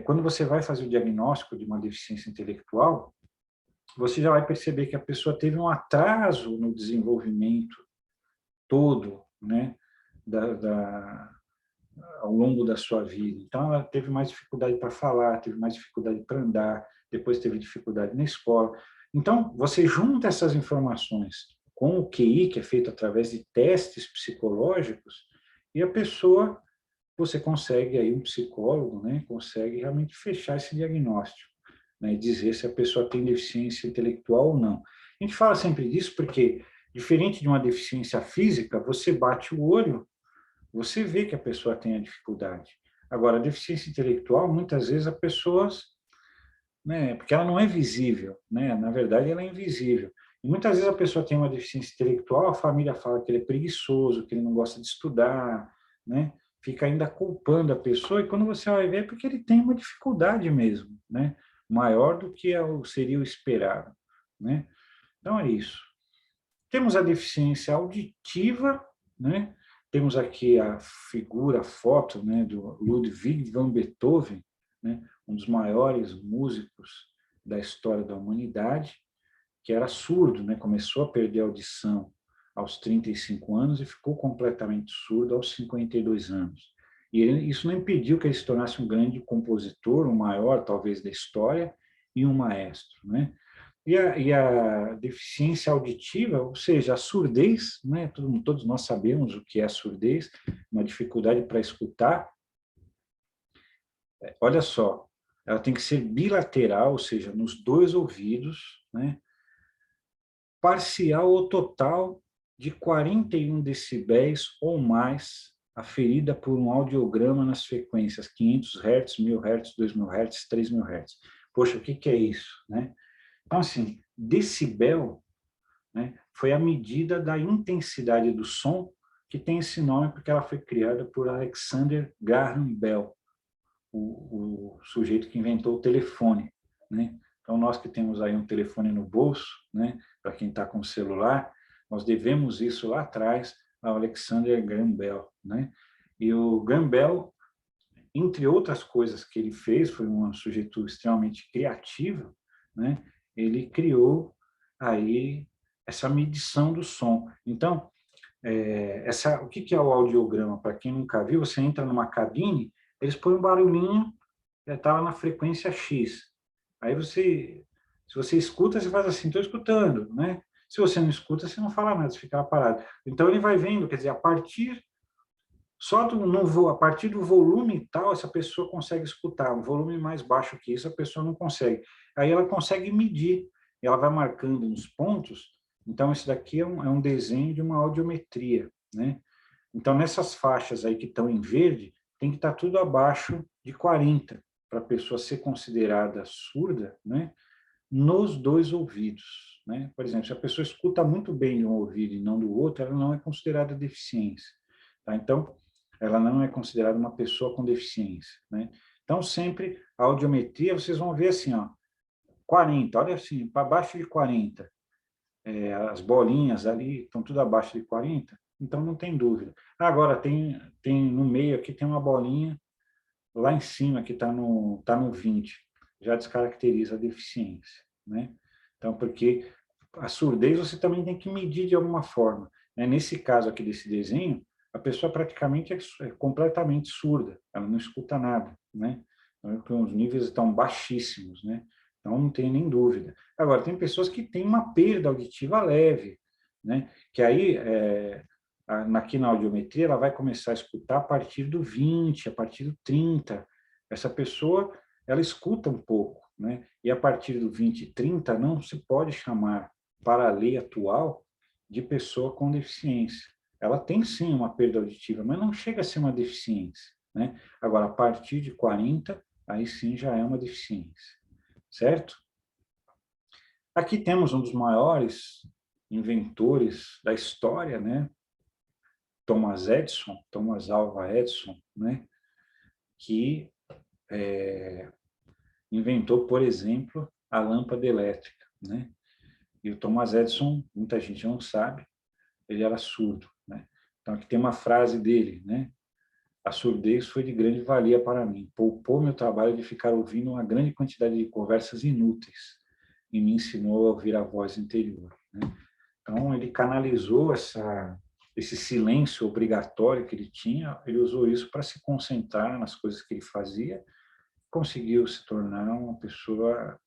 quando você vai fazer o diagnóstico de uma deficiência intelectual, você já vai perceber que a pessoa teve um atraso no desenvolvimento todo, né, ao longo da sua vida. Então, ela teve mais dificuldade para falar, teve mais dificuldade para andar, depois teve dificuldade na escola. Então, você junta essas informações com o QI, que é feito através de testes psicológicos, e a pessoa, você consegue aí, um psicólogo, né, consegue realmente fechar esse diagnóstico, né, e dizer se a pessoa tem deficiência intelectual ou não. A gente fala sempre disso porque, diferente de uma deficiência física, você bate o olho, você vê que a pessoa tem a dificuldade. Agora, a deficiência intelectual, muitas vezes, a pessoa, né, porque ela não é visível, né, na verdade, ela é invisível. E muitas vezes a pessoa tem uma deficiência intelectual, a família fala que ele é preguiçoso, que ele não gosta de estudar, né, fica ainda culpando a pessoa, e quando você vai ver, é porque ele tem uma dificuldade mesmo, né, maior do que seria o esperado, né. Então, é isso. Temos a deficiência auditiva, né? Temos aqui a figura, a foto, né, do Ludwig van Beethoven, né, um dos maiores músicos da história da humanidade, que era surdo, né, começou a perder a audição aos 35 anos e ficou completamente surdo aos 52 anos. E isso não impediu que ele se tornasse um grande compositor, o maior, talvez, da história, e um maestro, né? E a deficiência auditiva, ou seja, a surdez, né? Todos nós sabemos o que é a surdez, uma dificuldade para escutar. Olha só, ela tem que ser bilateral, ou seja, nos dois ouvidos, né? Parcial ou total de 41 decibéis ou mais, aferida por um audiograma nas frequências 500 Hz, 1000 Hz, 2000 Hz, 3000 Hz. Poxa, o que é isso, né? Então, assim, decibel né, foi a medida da intensidade do som, que tem esse nome porque ela foi criada por Alexander Graham Bell, o sujeito que inventou o telefone, né? Então, nós que temos aí um telefone no bolso, né, para quem está com o celular, nós devemos isso lá atrás ao Alexander Graham Bell, né? E o Graham Bell, entre outras coisas que ele fez, foi um sujeito extremamente criativo, né? Ele criou aí essa medição do som. Então, o que é o audiograma? Para quem nunca viu, você entra numa cabine, eles põem um barulhinho, está lá na frequência X. Aí se você escuta, você faz assim, estou escutando, né? Se você não escuta, você não fala nada, você fica lá parado. Então ele vai vendo, quer dizer, a partir do volume tal, essa pessoa consegue escutar. Um volume mais baixo que isso, a pessoa não consegue. Aí ela consegue medir, ela vai marcando nos pontos. Então, isso daqui é um desenho de uma audiometria, né? Então, nessas faixas aí que estão em verde, tem que estar tudo abaixo de 40, para a pessoa ser considerada surda, né? Nos dois ouvidos, né? Por exemplo, se a pessoa escuta muito bem de um ouvido e não do outro, ela não é considerada deficiência, tá? Então, ela não é considerada uma pessoa com deficiência, né? Então, sempre a audiometria, vocês vão ver assim, ó, 40, olha assim, para baixo de 40, as bolinhas ali estão tudo abaixo de 40, então não tem dúvida. Agora, tem no meio aqui, tem uma bolinha lá em cima que tá no 20, já descaracteriza a deficiência, né? Então, porque a surdez você também tem que medir de alguma forma, né? Nesse caso aqui desse desenho, a pessoa praticamente é completamente surda, ela não escuta nada, né? Então, os níveis estão baixíssimos, né? Então, não tem nem dúvida. Agora, tem pessoas que têm uma perda auditiva leve, né? Que aí, aqui na audiometria, ela vai começar a escutar a partir do 20, a partir do 30. Essa pessoa, ela escuta um pouco, né? E a partir do 20 e 30, não se pode chamar, para a lei atual, de pessoa com deficiência. Ela tem sim uma perda auditiva, mas não chega a ser uma deficiência, né? Agora, a partir de 40, aí sim já é uma deficiência, certo? Aqui temos um dos maiores inventores da história, né? Thomas Alva Edison, né? Que inventou, por exemplo, a lâmpada elétrica, né? E o Thomas Edison, muita gente não sabe, ele era surdo, né? Então aqui tem uma frase dele, né? A surdez foi de grande valia para mim, poupou meu trabalho de ficar ouvindo uma grande quantidade de conversas inúteis e me ensinou a ouvir a voz interior, né? Então ele canalizou esse silêncio obrigatório que ele tinha, ele usou isso para se concentrar nas coisas que ele fazia, conseguiu se tornar uma pessoa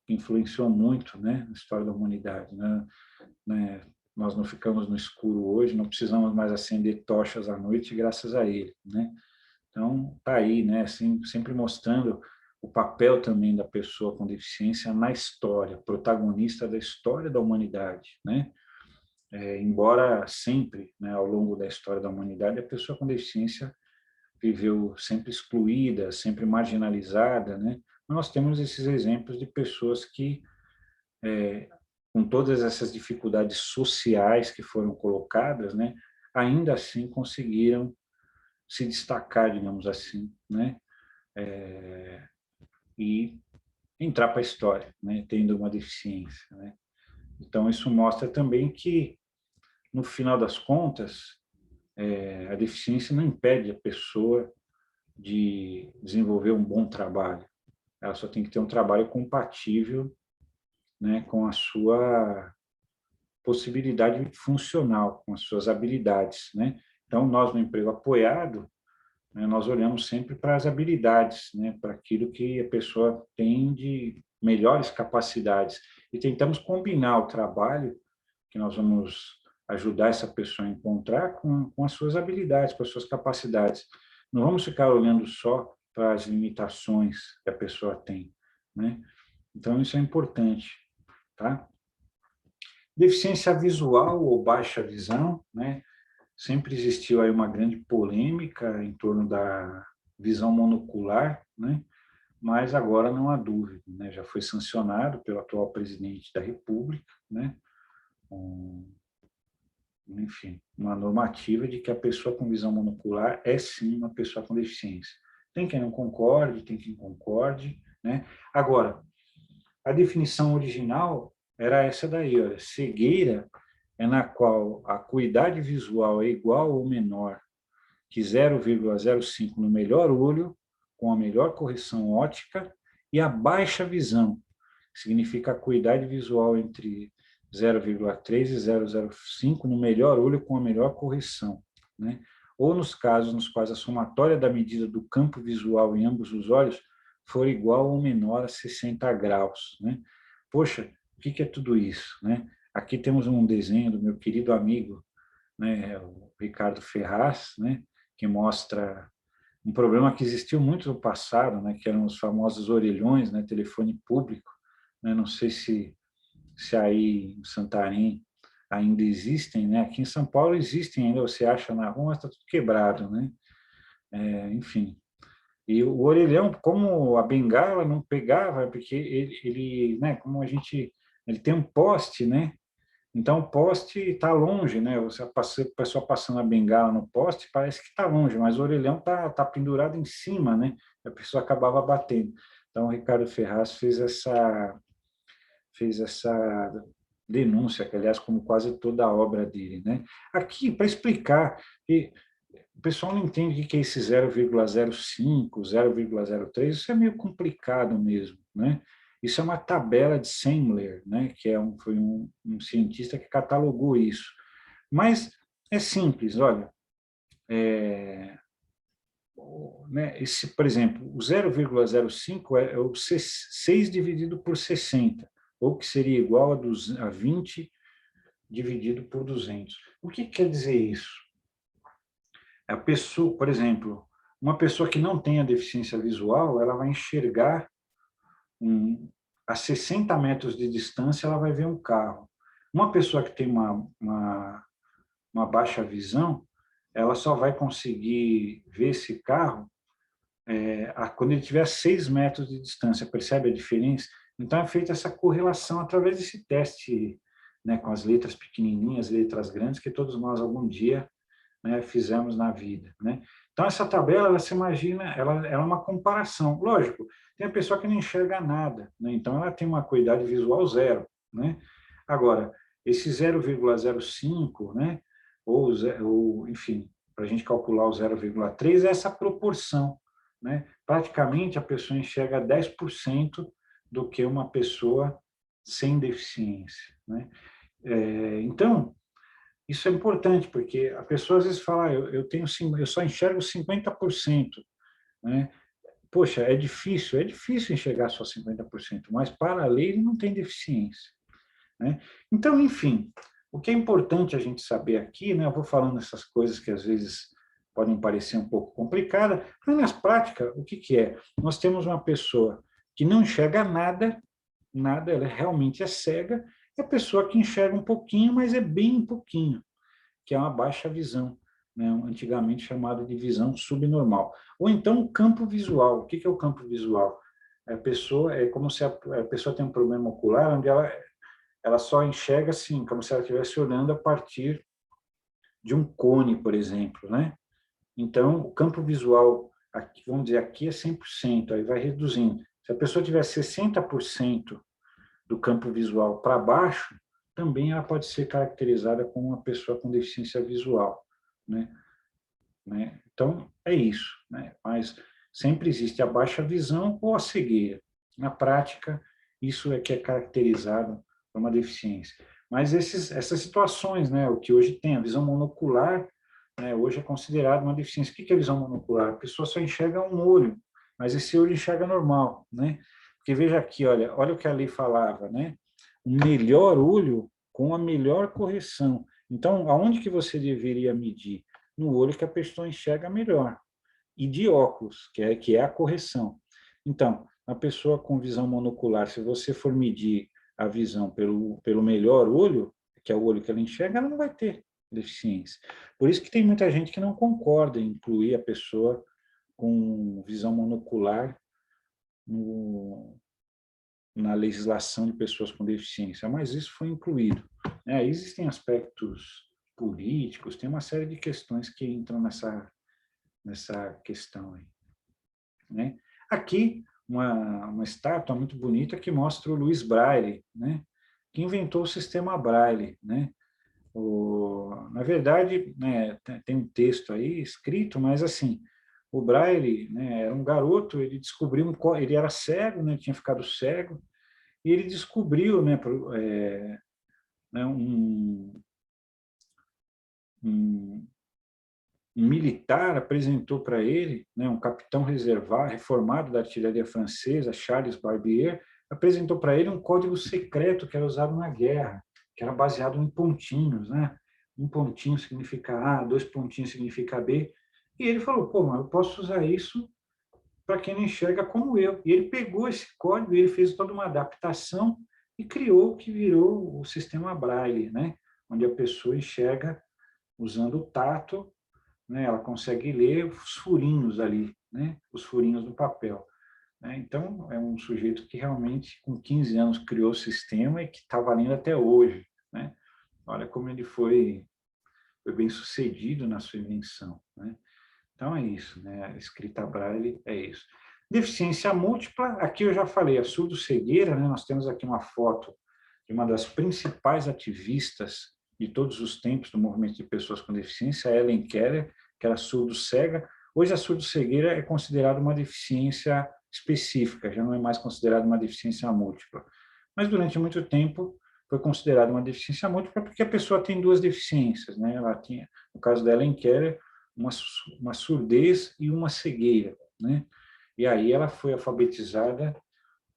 que influenciou muito, né, na história da humanidade, né? Nós não ficamos no escuro hoje, não precisamos mais acender tochas à noite graças a ele, né? Então, tá aí, né, assim, sempre mostrando o papel também da pessoa com deficiência na história, protagonista da história da humanidade, né? Embora sempre, né, ao longo da história da humanidade, a pessoa com deficiência viveu sempre excluída, sempre marginalizada, né? Nós temos esses exemplos de pessoas que, com todas essas dificuldades sociais que foram colocadas, né, ainda assim conseguiram se destacar, digamos assim, né? E entrar para a história, né, tendo uma deficiência, né? Então isso mostra também que, no final das contas, a deficiência não impede a pessoa de desenvolver um bom trabalho. Ela só tem que ter um trabalho compatível, né, com a sua possibilidade funcional, com as suas habilidades, né? Então, nós no emprego apoiado, né, nós olhamos sempre para as habilidades, né, para aquilo que a pessoa tem de melhores capacidades e tentamos combinar o trabalho que nós vamos ajudar essa pessoa a encontrar com as suas habilidades, com as suas capacidades. Não vamos ficar olhando só para as limitações que a pessoa tem, né? Então, isso é importante, tá? Deficiência visual ou baixa visão, né? Sempre existiu aí uma grande polêmica em torno da visão monocular, né? Mas agora não há dúvida, né? Já foi sancionado pelo atual presidente da República, né? enfim, uma normativa de que a pessoa com visão monocular é sim uma pessoa com deficiência. Tem quem não concorde, tem quem concorde, né? Agora, a definição original era essa daí, olha, cegueira é na qual a acuidade visual é igual ou menor que 0,05 no melhor olho, com a melhor correção óptica, e a baixa visão, que significa a acuidade visual entre 0,3 e 0,05 no melhor olho com a melhor correção, né? Ou nos casos nos quais a somatória da medida do campo visual em ambos os olhos for igual ou menor a 60 graus, né? Poxa, o que é tudo isso, né? Aqui temos um desenho do meu querido amigo, né, o Ricardo Ferraz, né, que mostra um problema que existiu muito no passado, né, que eram os famosos orelhões, né, telefone público, né, não sei se aí em Santarém ainda existem, né, aqui em São Paulo existem ainda, você acha na rua, mas está tudo quebrado, né, enfim. E o orelhão, como a bengala não pegava, porque né, como ele tem um poste, né, então, o poste está longe, né? Você a pessoa passando a bengala no poste, parece que está longe, mas o orelhão está pendurado em cima, né? A pessoa acabava batendo. Então, o Ricardo Ferraz fez essa denúncia, que, aliás, como quase toda a obra dele, né? Aqui, para explicar, e o pessoal não entende o que é esse 0,05, 0,03, isso é meio complicado mesmo, né? Isso é uma tabela de Semler, né? Que foi um cientista que catalogou isso. Mas é simples, olha, né, por exemplo, o 0,05 é o 6 dividido por 60, ou que seria igual a 20 dividido por 200. O que quer dizer isso? A pessoa, por exemplo, uma pessoa que não tenha deficiência visual, ela vai enxergar a 60 metros de distância, ela vai ver um carro. Uma pessoa que tem uma baixa visão, ela só vai conseguir ver esse carro quando ele tiver a 6 metros de distância. Percebe a diferença? Então, é feita essa correlação através desse teste, né, com as letras pequenininhas, letras grandes, que todos nós, algum dia, né, fizemos na vida, né? Então, essa tabela, ela se imagina, ela é uma comparação. Lógico, tem a pessoa que não enxerga nada, né? Então ela tem uma acuidade visual zero, né? Agora, esse 0,05, né, ou enfim, para a gente calcular o 0,3 é essa proporção, né? Praticamente a pessoa enxerga 10% do que uma pessoa sem deficiência, né? Então, isso é importante, porque a pessoa às vezes fala, eu só enxergo 50%, né? Poxa, é difícil enxergar só 50%, mas para a lei ele não tem deficiência, né? Então, enfim, o que é importante a gente saber aqui, né? Eu vou falando essas coisas que às vezes podem parecer um pouco complicadas, mas nas práticas, o que é? Nós temos uma pessoa que não enxerga nada, nada, ela realmente é cega, e a pessoa que enxerga um pouquinho, mas é bem pouquinho, que é uma baixa visão, né? Antigamente chamado de visão subnormal. Ou então o campo visual. O que é o campo visual? É como se a pessoa tem um problema ocular, onde ela só enxerga assim, como se ela estivesse olhando a partir de um cone, por exemplo, né? Então, o campo visual, aqui, vamos dizer, aqui é 100%, aí vai reduzindo. Se a pessoa tiver 60% do campo visual para baixo, também ela pode ser caracterizada como uma pessoa com deficiência visual, né? Então, é isso, né? Mas sempre existe a baixa visão ou a cegueira. Na prática, isso é que é caracterizado por uma deficiência. Mas essas situações, né? O que hoje tem, a visão monocular, né? Hoje é considerado uma deficiência. O que é visão monocular? A pessoa só enxerga um olho, mas esse olho enxerga normal, né? Porque veja aqui, olha o que a lei falava, né? O melhor olho com a melhor correção. Então, aonde que você deveria medir? No olho que a pessoa enxerga melhor. E de óculos, que é a correção. Então, a pessoa com visão monocular, se você for medir a visão pelo melhor olho, que é o olho que ela enxerga, ela não vai ter deficiência. Por isso que tem muita gente que não concorda em incluir a pessoa com visão monocular na legislação de pessoas com deficiência, mas isso foi incluído, né? Existem aspectos políticos, tem uma série de questões que entram nessa questão aí, né? Aqui, uma estátua muito bonita que mostra o Louis Braille, né? Que inventou o sistema Braille, né? Na verdade, né, tem um texto aí escrito, mas assim, o Braille, né, era um garoto, ele descobriu, ele era cego, né, tinha ficado cego, e ele descobriu, né, né, um, um militar apresentou para ele, né, um capitão reservado, reformado da artilharia francesa, Charles Barbier, apresentou para ele um código secreto que era usado na guerra, que era baseado em pontinhos, né? Um pontinho significa A, dois pontinhos significa B. E ele falou, pô, mas eu posso usar isso para quem não enxerga como eu. E ele pegou esse código, ele fez toda uma adaptação e criou o que virou o sistema Braille, né? Onde a pessoa enxerga usando o tato, né? Ela consegue ler os furinhos ali, né? Os furinhos do papel, né? Então, é um sujeito que realmente, com 15 anos, criou o sistema e que está valendo até hoje, né? Olha como ele foi bem sucedido na sua invenção, né? Então, é isso, né? A escrita Braille é isso. Deficiência múltipla, aqui eu já falei, a surdo-cegueira, né? Nós temos aqui uma foto de uma das principais ativistas de todos os tempos do movimento de pessoas com deficiência, Helen Keller, que era surdo-cega. Hoje a surdo-cegueira é considerada uma deficiência específica, já não é mais considerada uma deficiência múltipla. Mas durante muito tempo foi considerada uma deficiência múltipla porque a pessoa tem duas deficiências, né? Ela tinha, no caso da Helen Keller, uma surdez e uma cegueira, né? E aí ela foi alfabetizada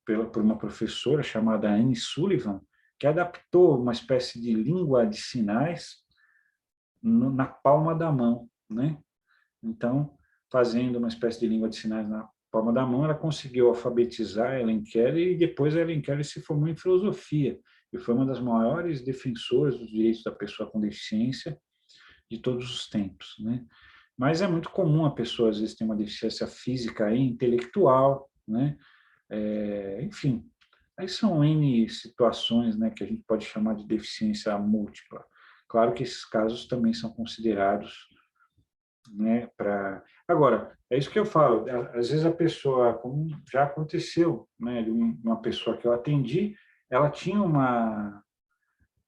por uma professora chamada Anne Sullivan, que adaptou uma espécie de língua de sinais na palma da mão, né? Então, fazendo uma espécie de língua de sinais na palma da mão, ela conseguiu alfabetizar a Helen Keller e depois a Helen Keller se formou em filosofia e foi uma das maiores defensoras dos direitos da pessoa com deficiência de todos os tempos, né? Mas é muito comum a pessoa, às vezes, ter uma deficiência física e intelectual, né? Enfim, aí são N situações, né, que a gente pode chamar de deficiência múltipla. Claro que esses casos também são considerados, né, para... Agora, é isso que eu falo, às vezes a pessoa, como já aconteceu, né, de uma pessoa que eu atendi, ela tinha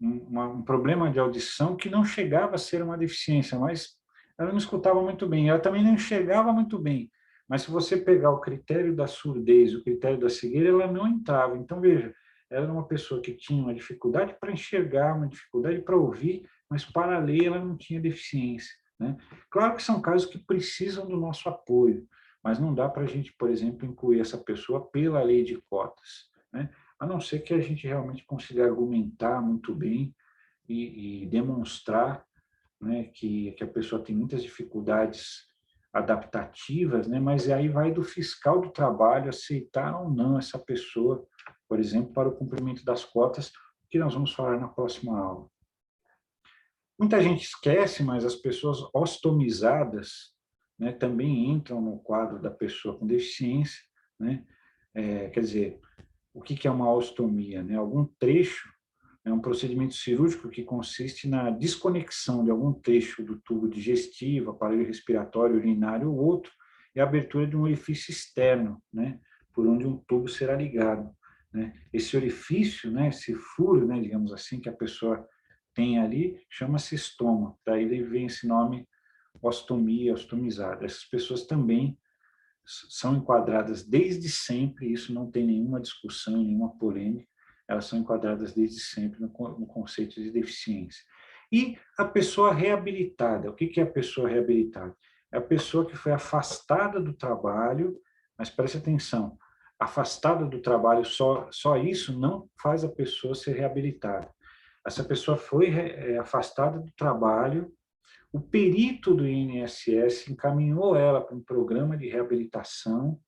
um problema de audição que não chegava a ser uma deficiência, mas ela não escutava muito bem, ela também não enxergava muito bem. Mas se você pegar o critério da surdez, o critério da cegueira, ela não entrava. Então, veja, ela era uma pessoa que tinha uma dificuldade para enxergar, uma dificuldade para ouvir, mas para ler ela não tinha deficiência, né? Claro que são casos que precisam do nosso apoio, mas não dá para a gente, por exemplo, incluir essa pessoa pela lei de cotas, né? A não ser que a gente realmente consiga argumentar muito bem e demonstrar, né, que a pessoa tem muitas dificuldades adaptativas, né, mas aí vai do fiscal do trabalho aceitar ou não essa pessoa, por exemplo, para o cumprimento das cotas, que nós vamos falar na próxima aula. Muita gente esquece, mas as pessoas ostomizadas, né, também entram no quadro da pessoa com deficiência, né? Quer dizer, o que é uma ostomia, né? Algum trecho é um procedimento cirúrgico que consiste na desconexão de algum trecho do tubo digestivo, aparelho respiratório, urinário ou outro, e a abertura de um orifício externo, né, por onde um tubo será ligado, né? Esse orifício, né, esse furo, né, digamos assim, que a pessoa tem ali, chama-se estoma. Daí vem esse nome ostomia, ostomizada. Essas pessoas também são enquadradas desde sempre, isso não tem nenhuma discussão, nenhuma polêmica, elas são enquadradas desde sempre no conceito de deficiência. E a pessoa reabilitada, o que é a pessoa reabilitada? É a pessoa que foi afastada do trabalho, mas preste atenção, afastada do trabalho, só isso não faz a pessoa ser reabilitada. Essa pessoa foi afastada do trabalho, o perito do INSS encaminhou ela para um programa de reabilitação,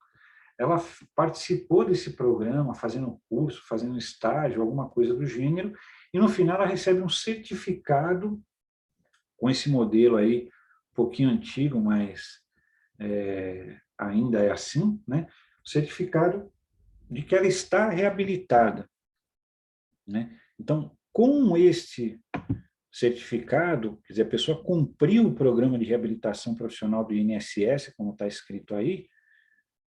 ela participou desse programa, fazendo um curso, fazendo um estágio, alguma coisa do gênero, e no final ela recebe um certificado com esse modelo aí, um pouquinho antigo, mas ainda é assim, né? O certificado de que ela está reabilitada, né? Então, com este certificado, quer dizer, a pessoa cumpriu o programa de reabilitação profissional do INSS, como está escrito aí,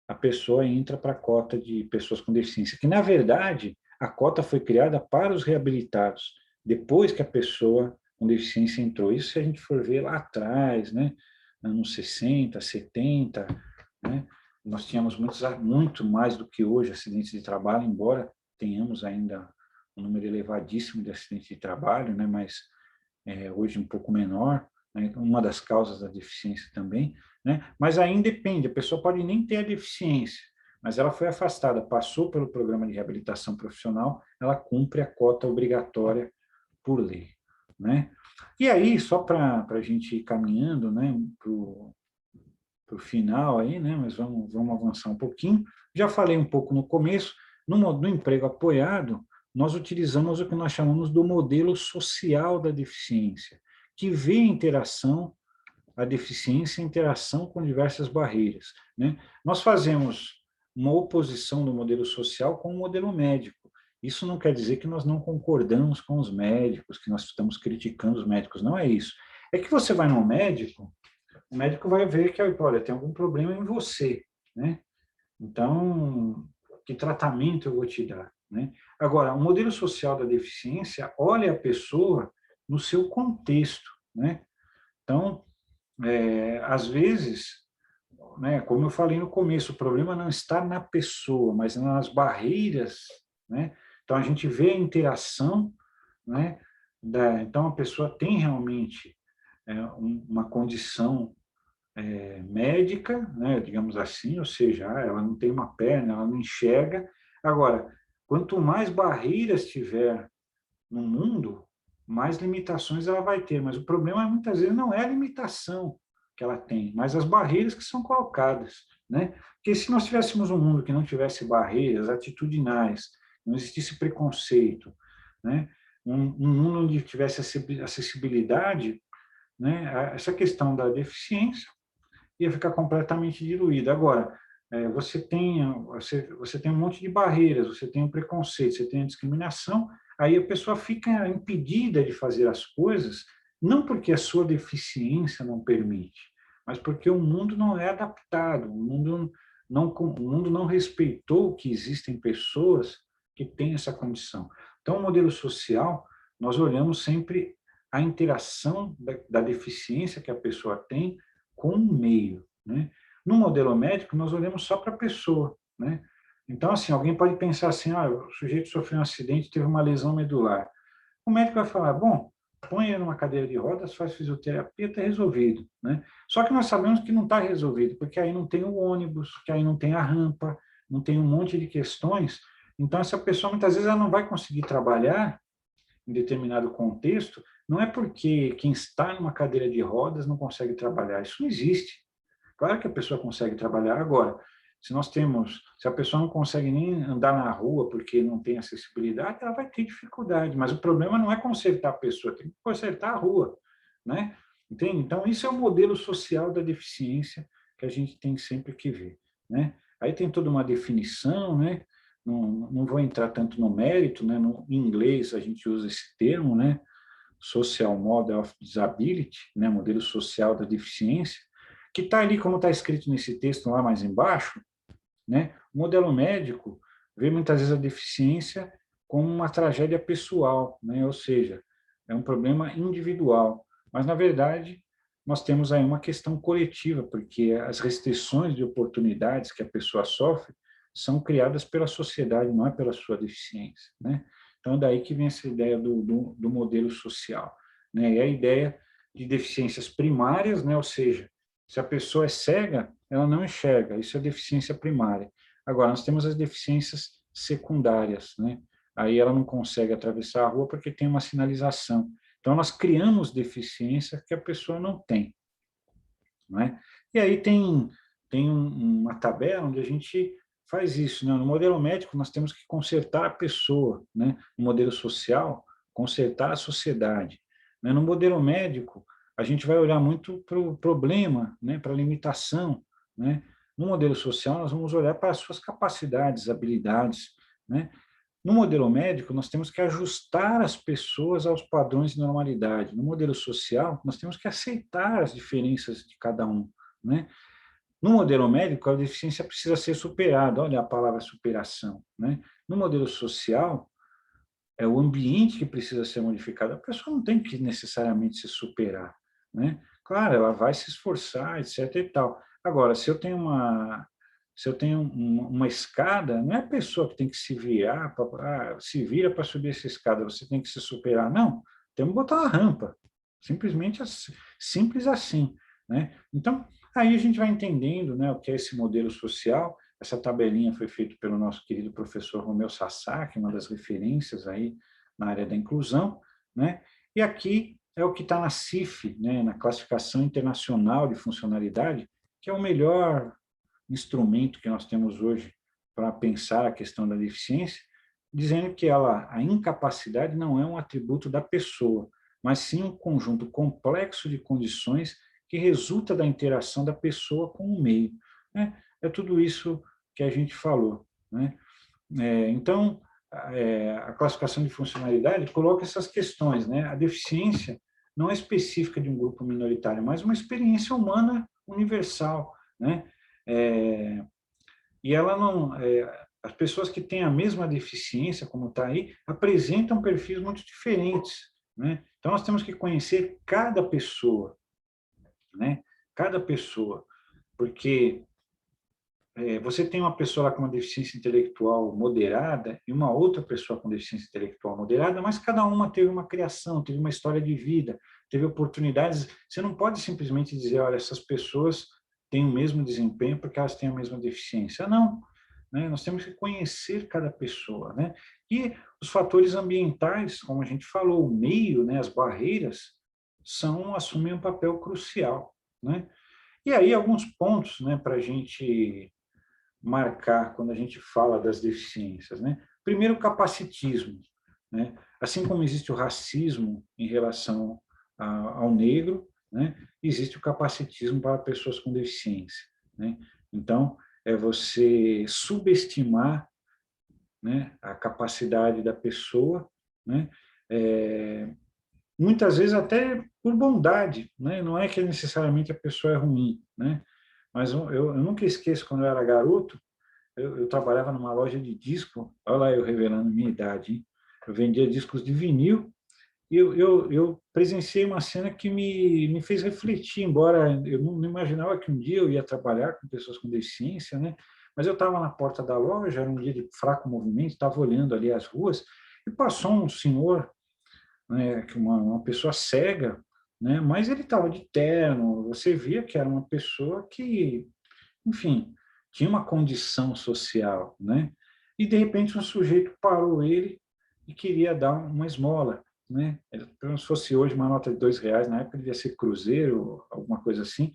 a pessoa entra para a cota de pessoas com deficiência, que, na verdade, a cota foi criada para os reabilitados, depois que a pessoa com deficiência entrou. Isso se a gente for ver lá atrás, né, anos 60, 70, né, nós tínhamos muito mais do que hoje acidentes de trabalho, embora tenhamos ainda um número elevadíssimo de acidentes de trabalho, né, mas hoje um pouco menor, né, uma das causas da deficiência também, né, mas ainda depende, a pessoa pode nem ter a deficiência, mas ela foi afastada, passou pelo programa de reabilitação profissional, ela cumpre a cota obrigatória por lei, né? E aí, só para a gente ir caminhando, né, para o final aí, né, mas vamos avançar um pouquinho. Já falei um pouco no começo, no emprego apoiado, nós utilizamos o que nós chamamos do modelo social da deficiência, que vê a deficiência em interação com diversas barreiras, né? Nós fazemos uma oposição do modelo social com o modelo médico. Isso não quer dizer que nós não concordamos com os médicos, que nós estamos criticando os médicos, não é isso. É que você vai no médico, o médico vai ver que, olha, tem algum problema em você, né? Então, que tratamento eu vou te dar, né? Agora, o modelo social da deficiência olha a pessoa no seu contexto, né? Então, às vezes, né, como eu falei no começo, o problema não está na pessoa, mas nas barreiras, né? Então, a gente vê a interação, né? Então, a pessoa tem realmente uma condição médica, né, digamos assim, ou seja, ela não tem uma perna, ela não enxerga. Agora, quanto mais barreiras tiver no mundo, mais limitações ela vai ter. Mas o problema, muitas vezes, não é a limitação que ela tem, mas as barreiras que são colocadas, né? Porque se nós tivéssemos um mundo que não tivesse barreiras atitudinais, não existisse preconceito, né? Um mundo onde tivesse acessibilidade, né? Essa questão da deficiência ia ficar completamente diluída. Agora, você tem um monte de barreiras, você tem o preconceito, você tem a discriminação, aí a pessoa fica impedida de fazer as coisas, não porque a sua deficiência não permite, mas porque o mundo não é adaptado, o mundo não respeitou que existem pessoas que têm essa condição. Então, o modelo social, nós olhamos sempre a interação da deficiência que a pessoa tem com o meio, né? No modelo médico, nós olhamos só para a pessoa, né? Então, assim, alguém pode pensar assim, o sujeito sofreu um acidente, teve uma lesão medular. O médico vai falar, bom, põe ele numa cadeira de rodas, faz fisioterapia, está resolvido, né? Só que nós sabemos que não está resolvido, porque aí não tem o ônibus, que aí não tem a rampa, não tem um monte de questões. Então, essa pessoa, muitas vezes, ela não vai conseguir trabalhar em determinado contexto, não é porque quem está numa cadeira de rodas não consegue trabalhar. Isso não existe. Claro que a pessoa consegue trabalhar agora. Se a pessoa não consegue nem andar na rua porque não tem acessibilidade, ela vai ter dificuldade. Mas o problema não é consertar a pessoa, tem que consertar a rua, né? Entende? Então, isso é o modelo social da deficiência que a gente tem sempre que ver, né? Aí tem toda uma definição, né? Não vou entrar tanto no mérito, né? No em inglês a gente usa esse termo, né? Social Model of Disability, né? Modelo social da deficiência, que está ali, como está escrito nesse texto lá mais embaixo, né? O modelo médico vê muitas vezes a deficiência como uma tragédia pessoal, né? Ou seja, é um problema individual. Mas, na verdade, nós temos aí uma questão coletiva, porque as restrições de oportunidades que a pessoa sofre são criadas pela sociedade, não é pela sua deficiência, né? Então, daí que vem essa ideia do modelo social, né? E a ideia de deficiências primárias, né? Ou seja, se a pessoa é cega, ela não enxerga, isso é deficiência primária. Agora, nós temos as deficiências secundárias, né? Aí ela não consegue atravessar a rua porque tem uma sinalização. Então, nós criamos deficiência que a pessoa não tem, não é? E aí tem uma tabela onde a gente faz isso, né? No modelo médico, nós temos que consertar a pessoa, né? No modelo social, consertar a sociedade, né? No modelo médico, a gente vai olhar muito para o problema, né? Para a limitação, né? No modelo social, nós vamos olhar para as suas capacidades, habilidades, né? No modelo médico, nós temos que ajustar as pessoas aos padrões de normalidade. No modelo social, nós temos que aceitar as diferenças de cada um, né? No modelo médico, a deficiência precisa ser superada. Olha a palavra superação, né? No modelo social, é o ambiente que precisa ser modificado. A pessoa não tem que necessariamente se superar, né? Claro, ela vai se esforçar, etc e tal. Agora, se eu tenho uma escada, não é a pessoa que tem que se virar, se vira para subir essa escada, você tem que se superar. Não, temos que botar uma rampa. Simplesmente assim, simples assim, né? Então, aí a gente vai entendendo, né, o que é esse modelo social. Essa tabelinha foi feita pelo nosso querido professor Romeu Sasaki, uma das referências aí na área da inclusão, né? E aqui é o que está na CIF, né, na Classificação Internacional de Funcionalidade, que é o melhor instrumento que nós temos hoje para pensar a questão da deficiência, dizendo que a incapacidade não é um atributo da pessoa, mas sim um conjunto complexo de condições que resulta da interação da pessoa com o meio, né? É tudo isso que a gente falou, né? Então, a classificação de funcionalidade coloca essas questões, né? A deficiência não é específica de um grupo minoritário, mas uma experiência humana universal, né? É, e ela não, as pessoas que têm a mesma deficiência, como está aí, apresentam perfis muito diferentes, né? Então, nós temos que conhecer cada pessoa, né? Cada pessoa, porque você tem uma pessoa lá com uma deficiência intelectual moderada e uma outra pessoa com deficiência intelectual moderada, mas cada uma teve uma criação, teve uma história de vida, teve oportunidades. Você não pode simplesmente dizer, olha, essas pessoas têm o mesmo desempenho porque elas têm a mesma deficiência. Não, né? Nós temos que conhecer cada pessoa, né? E os fatores ambientais, como a gente falou, o meio, né, as barreiras, assumem um papel crucial, né? E aí alguns pontos, né, para a gente marcar quando a gente fala das deficiências, né? Primeiro, o capacitismo, né? Assim como existe o racismo em relação ao negro, né? Existe o capacitismo para pessoas com deficiência, né? Então, é você subestimar, né, a capacidade da pessoa, né? Muitas vezes até por bondade, né? Não é que necessariamente a pessoa é ruim, né? Mas eu nunca esqueço, quando eu era garoto, eu trabalhava numa loja de disco, olha lá eu revelando minha idade, hein? Eu vendia discos de vinil e eu presenciei uma cena que me fez refletir, embora eu não imaginava que um dia eu ia trabalhar com pessoas com deficiência, né? Mas eu estava na porta da loja, era um dia de fraco movimento, estava olhando ali as ruas e passou um senhor, né, uma pessoa cega, né? Mas ele estava de terno, você via que era uma pessoa que, enfim, tinha uma condição social, né? E de repente um sujeito parou ele e queria dar uma esmola, né? Como se fosse hoje uma nota de R$ 2, na época devia ser cruzeiro, alguma coisa assim,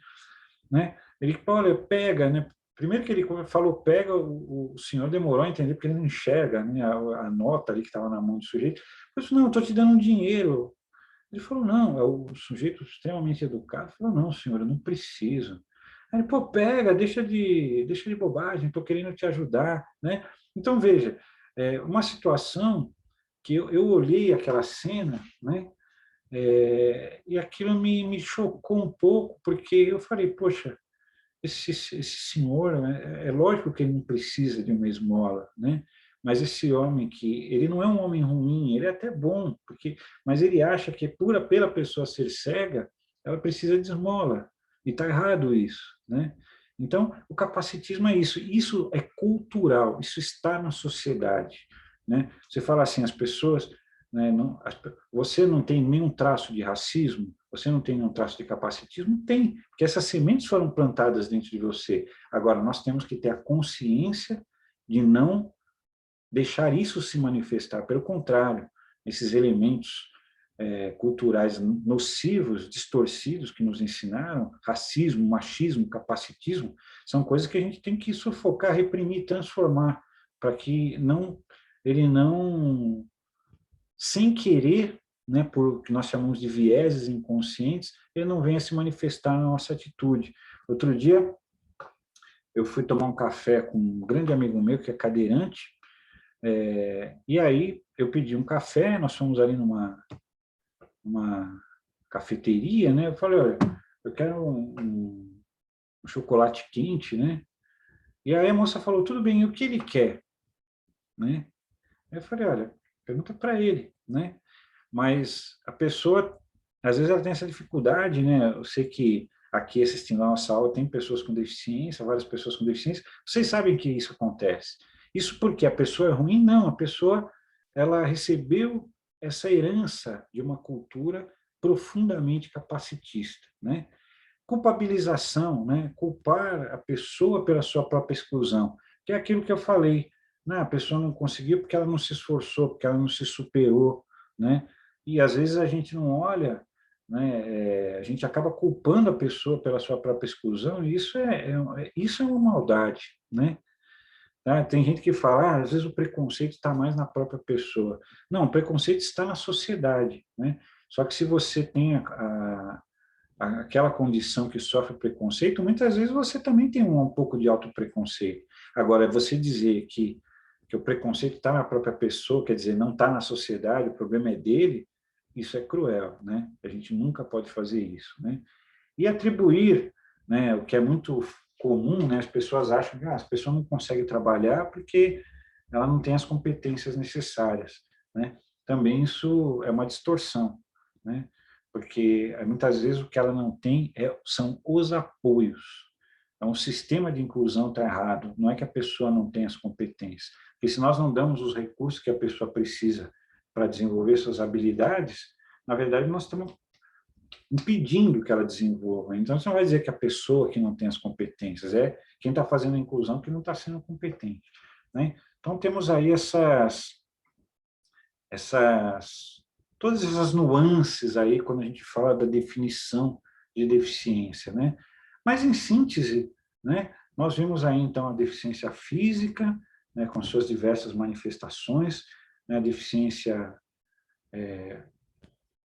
né? Ele, olha, pega, né? Primeiro que ele falou pega, o senhor demorou a entender porque ele não enxerga, né, a nota ali que estava na mão do sujeito. Eu disse, não, estou te dando um dinheiro. Ele falou, não, é o sujeito extremamente educado. Falou, não, senhor, eu não preciso. Aí ele, pô, pega, deixa de bobagem, estou querendo te ajudar, né? Então, veja, uma situação que eu olhei aquela cena, né? E aquilo me chocou um pouco, porque eu falei, poxa, esse senhor, né, é lógico que ele não precisa de uma esmola, né? Mas esse homem que ele não é um homem ruim, ele é até bom, mas ele acha que pela pessoa ser cega, ela precisa de esmola. E está errado isso, né? Então, o capacitismo é isso. Isso é cultural, isso está na sociedade, né? Você fala assim, as pessoas, né, você não tem nenhum traço de racismo, você não tem nenhum traço de capacitismo? Tem, porque essas sementes foram plantadas dentro de você. Agora, nós temos que ter a consciência de não deixar isso se manifestar. Pelo contrário, esses elementos culturais nocivos, distorcidos que nos ensinaram, racismo, machismo, capacitismo, são coisas que a gente tem que sufocar, reprimir, transformar, para que ele não, sem querer, né, por o que nós chamamos de vieses inconscientes, ele não venha se manifestar na nossa atitude. Outro dia, eu fui tomar um café com um grande amigo meu, que é cadeirante, E aí eu pedi um café, nós fomos ali numa cafeteria, né? Eu falei, olha, eu quero um chocolate quente, né? E aí a moça falou, tudo bem, e o que ele quer, né? Eu falei, olha, pergunta para ele, né? Mas a pessoa, às vezes ela tem essa dificuldade, né? Eu sei que aqui assistindo a nossa aula tem pessoas com deficiência, várias pessoas com deficiência. Vocês sabem que isso acontece. Isso porque a pessoa é ruim? Não, a pessoa ela recebeu essa herança de uma cultura profundamente capacitista, né? Culpabilização, né? Culpar a pessoa pela sua própria exclusão, que é aquilo que eu falei, né? A pessoa não conseguiu porque ela não se esforçou, porque ela não se superou, né? E às vezes a gente não olha, né? A gente acaba culpando a pessoa pela sua própria exclusão, e isso é uma maldade, né? Tá? Tem gente que fala, às vezes o preconceito está mais na própria pessoa. Não, o preconceito está na sociedade, né? Só que se você tem aquela condição que sofre preconceito, muitas vezes você também tem um pouco de autopreconceito. Agora, você dizer que o preconceito está na própria pessoa, quer dizer, não está na sociedade, o problema é dele, isso é cruel, né? A gente nunca pode fazer isso, né? E atribuir, né, o que é muito comum, né, as pessoas acham que as pessoas não conseguem trabalhar porque ela não tem as competências necessárias, né? Também isso é uma distorção, né? Porque muitas vezes o que ela não tem são os apoios. Então, o sistema de inclusão está errado, não é que a pessoa não tem as competências. Porque se nós não damos os recursos que a pessoa precisa para desenvolver suas habilidades, na verdade, nós estamos impedindo que ela desenvolva. Então, você não vai dizer que a pessoa que não tem as competências, é quem está fazendo a inclusão que não está sendo competente, né? Então, temos aí essas, todas essas nuances aí quando a gente fala da definição de deficiência, né? Mas, em síntese, né, nós vimos aí, então, a deficiência física, né, com suas diversas manifestações, né, a deficiência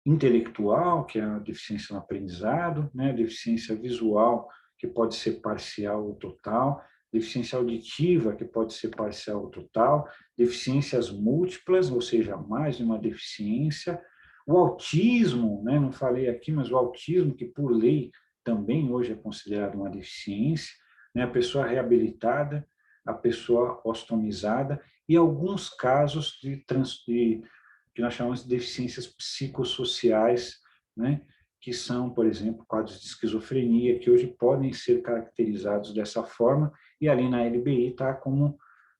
intelectual, que é a deficiência no aprendizado, né? Deficiência visual, que pode ser parcial ou total, deficiência auditiva, que pode ser parcial ou total, deficiências múltiplas, ou seja, mais de uma deficiência, o autismo, né? Não falei aqui, mas o autismo, que por lei também hoje é considerado uma deficiência, né? A pessoa reabilitada, a pessoa ostomizada, e alguns casos de que nós chamamos de deficiências psicossociais, né? Que são, por exemplo, quadros de esquizofrenia, que hoje podem ser caracterizados dessa forma, e ali na LBI está como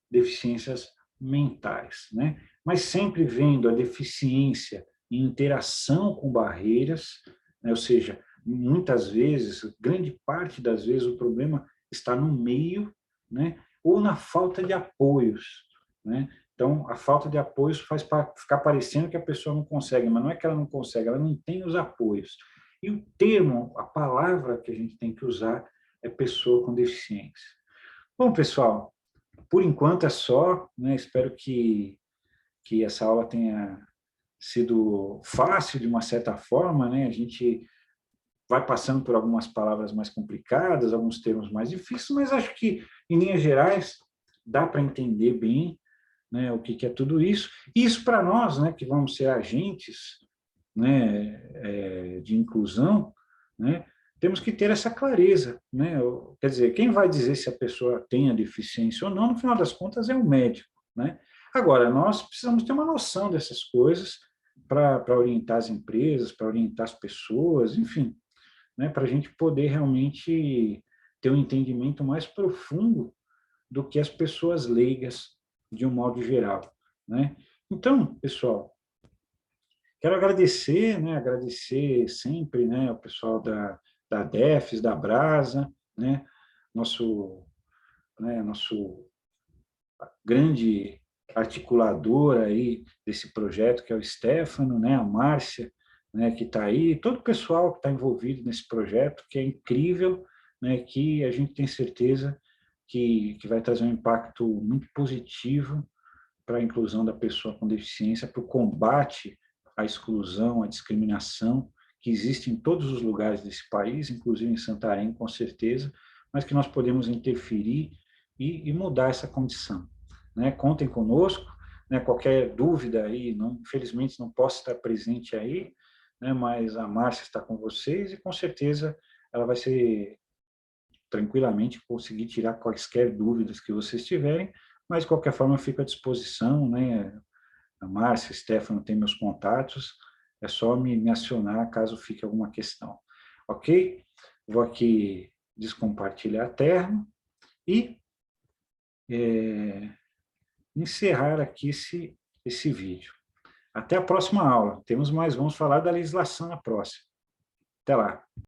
deficiências mentais, né? Mas sempre vendo a deficiência em interação com barreiras, né? Ou seja, muitas vezes, grande parte das vezes, o problema está no meio, né? Ou na falta de apoios, né? Então, a falta de apoios faz ficar parecendo que a pessoa não consegue, mas não é que ela não consegue, ela não tem os apoios. E o termo, a palavra que a gente tem que usar é pessoa com deficiência. Bom, pessoal, por enquanto é só, né? Espero que essa aula tenha sido fácil de uma certa forma, né? A gente vai passando por algumas palavras mais complicadas, alguns termos mais difíceis, mas acho que, em linhas gerais, dá para entender bem, né, o que é tudo isso. E isso para nós, né, que vamos ser agentes, né, de inclusão, né, temos que ter essa clareza, né? Quer dizer, quem vai dizer se a pessoa tem a deficiência ou não, no final das contas, é o médico, né? Agora, nós precisamos ter uma noção dessas coisas para orientar as empresas, para orientar as pessoas, enfim, né, para a gente poder realmente ter um entendimento mais profundo do que as pessoas leigas, de um modo geral, né? Então, pessoal, quero agradecer, né, agradecer sempre, né, o pessoal da DEFES, da Brasa, né, nosso, nosso grande articulador aí desse projeto, que é o Stefano, né, a Márcia, né, que está aí, todo o pessoal que está envolvido nesse projeto, que é incrível, né, que a gente tem certeza que vai trazer um impacto muito positivo para a inclusão da pessoa com deficiência, para o combate à exclusão, à discriminação, que existe em todos os lugares desse país, inclusive em Santarém, com certeza, mas que nós podemos interferir e mudar essa condição, né? Contem conosco, né, qualquer dúvida aí, não, infelizmente não posso estar presente aí, né, mas a Márcia está com vocês e com certeza ela vai ser tranquilamente conseguir tirar quaisquer dúvidas que vocês tiverem, mas de qualquer forma eu fico à disposição, né? A Márcia, o Stefano tem meus contatos, é só me acionar caso fique alguma questão. Ok? Vou aqui descompartilhar a tela e encerrar aqui esse vídeo. Até a próxima aula. Temos mais, vamos falar da legislação na próxima. Até lá.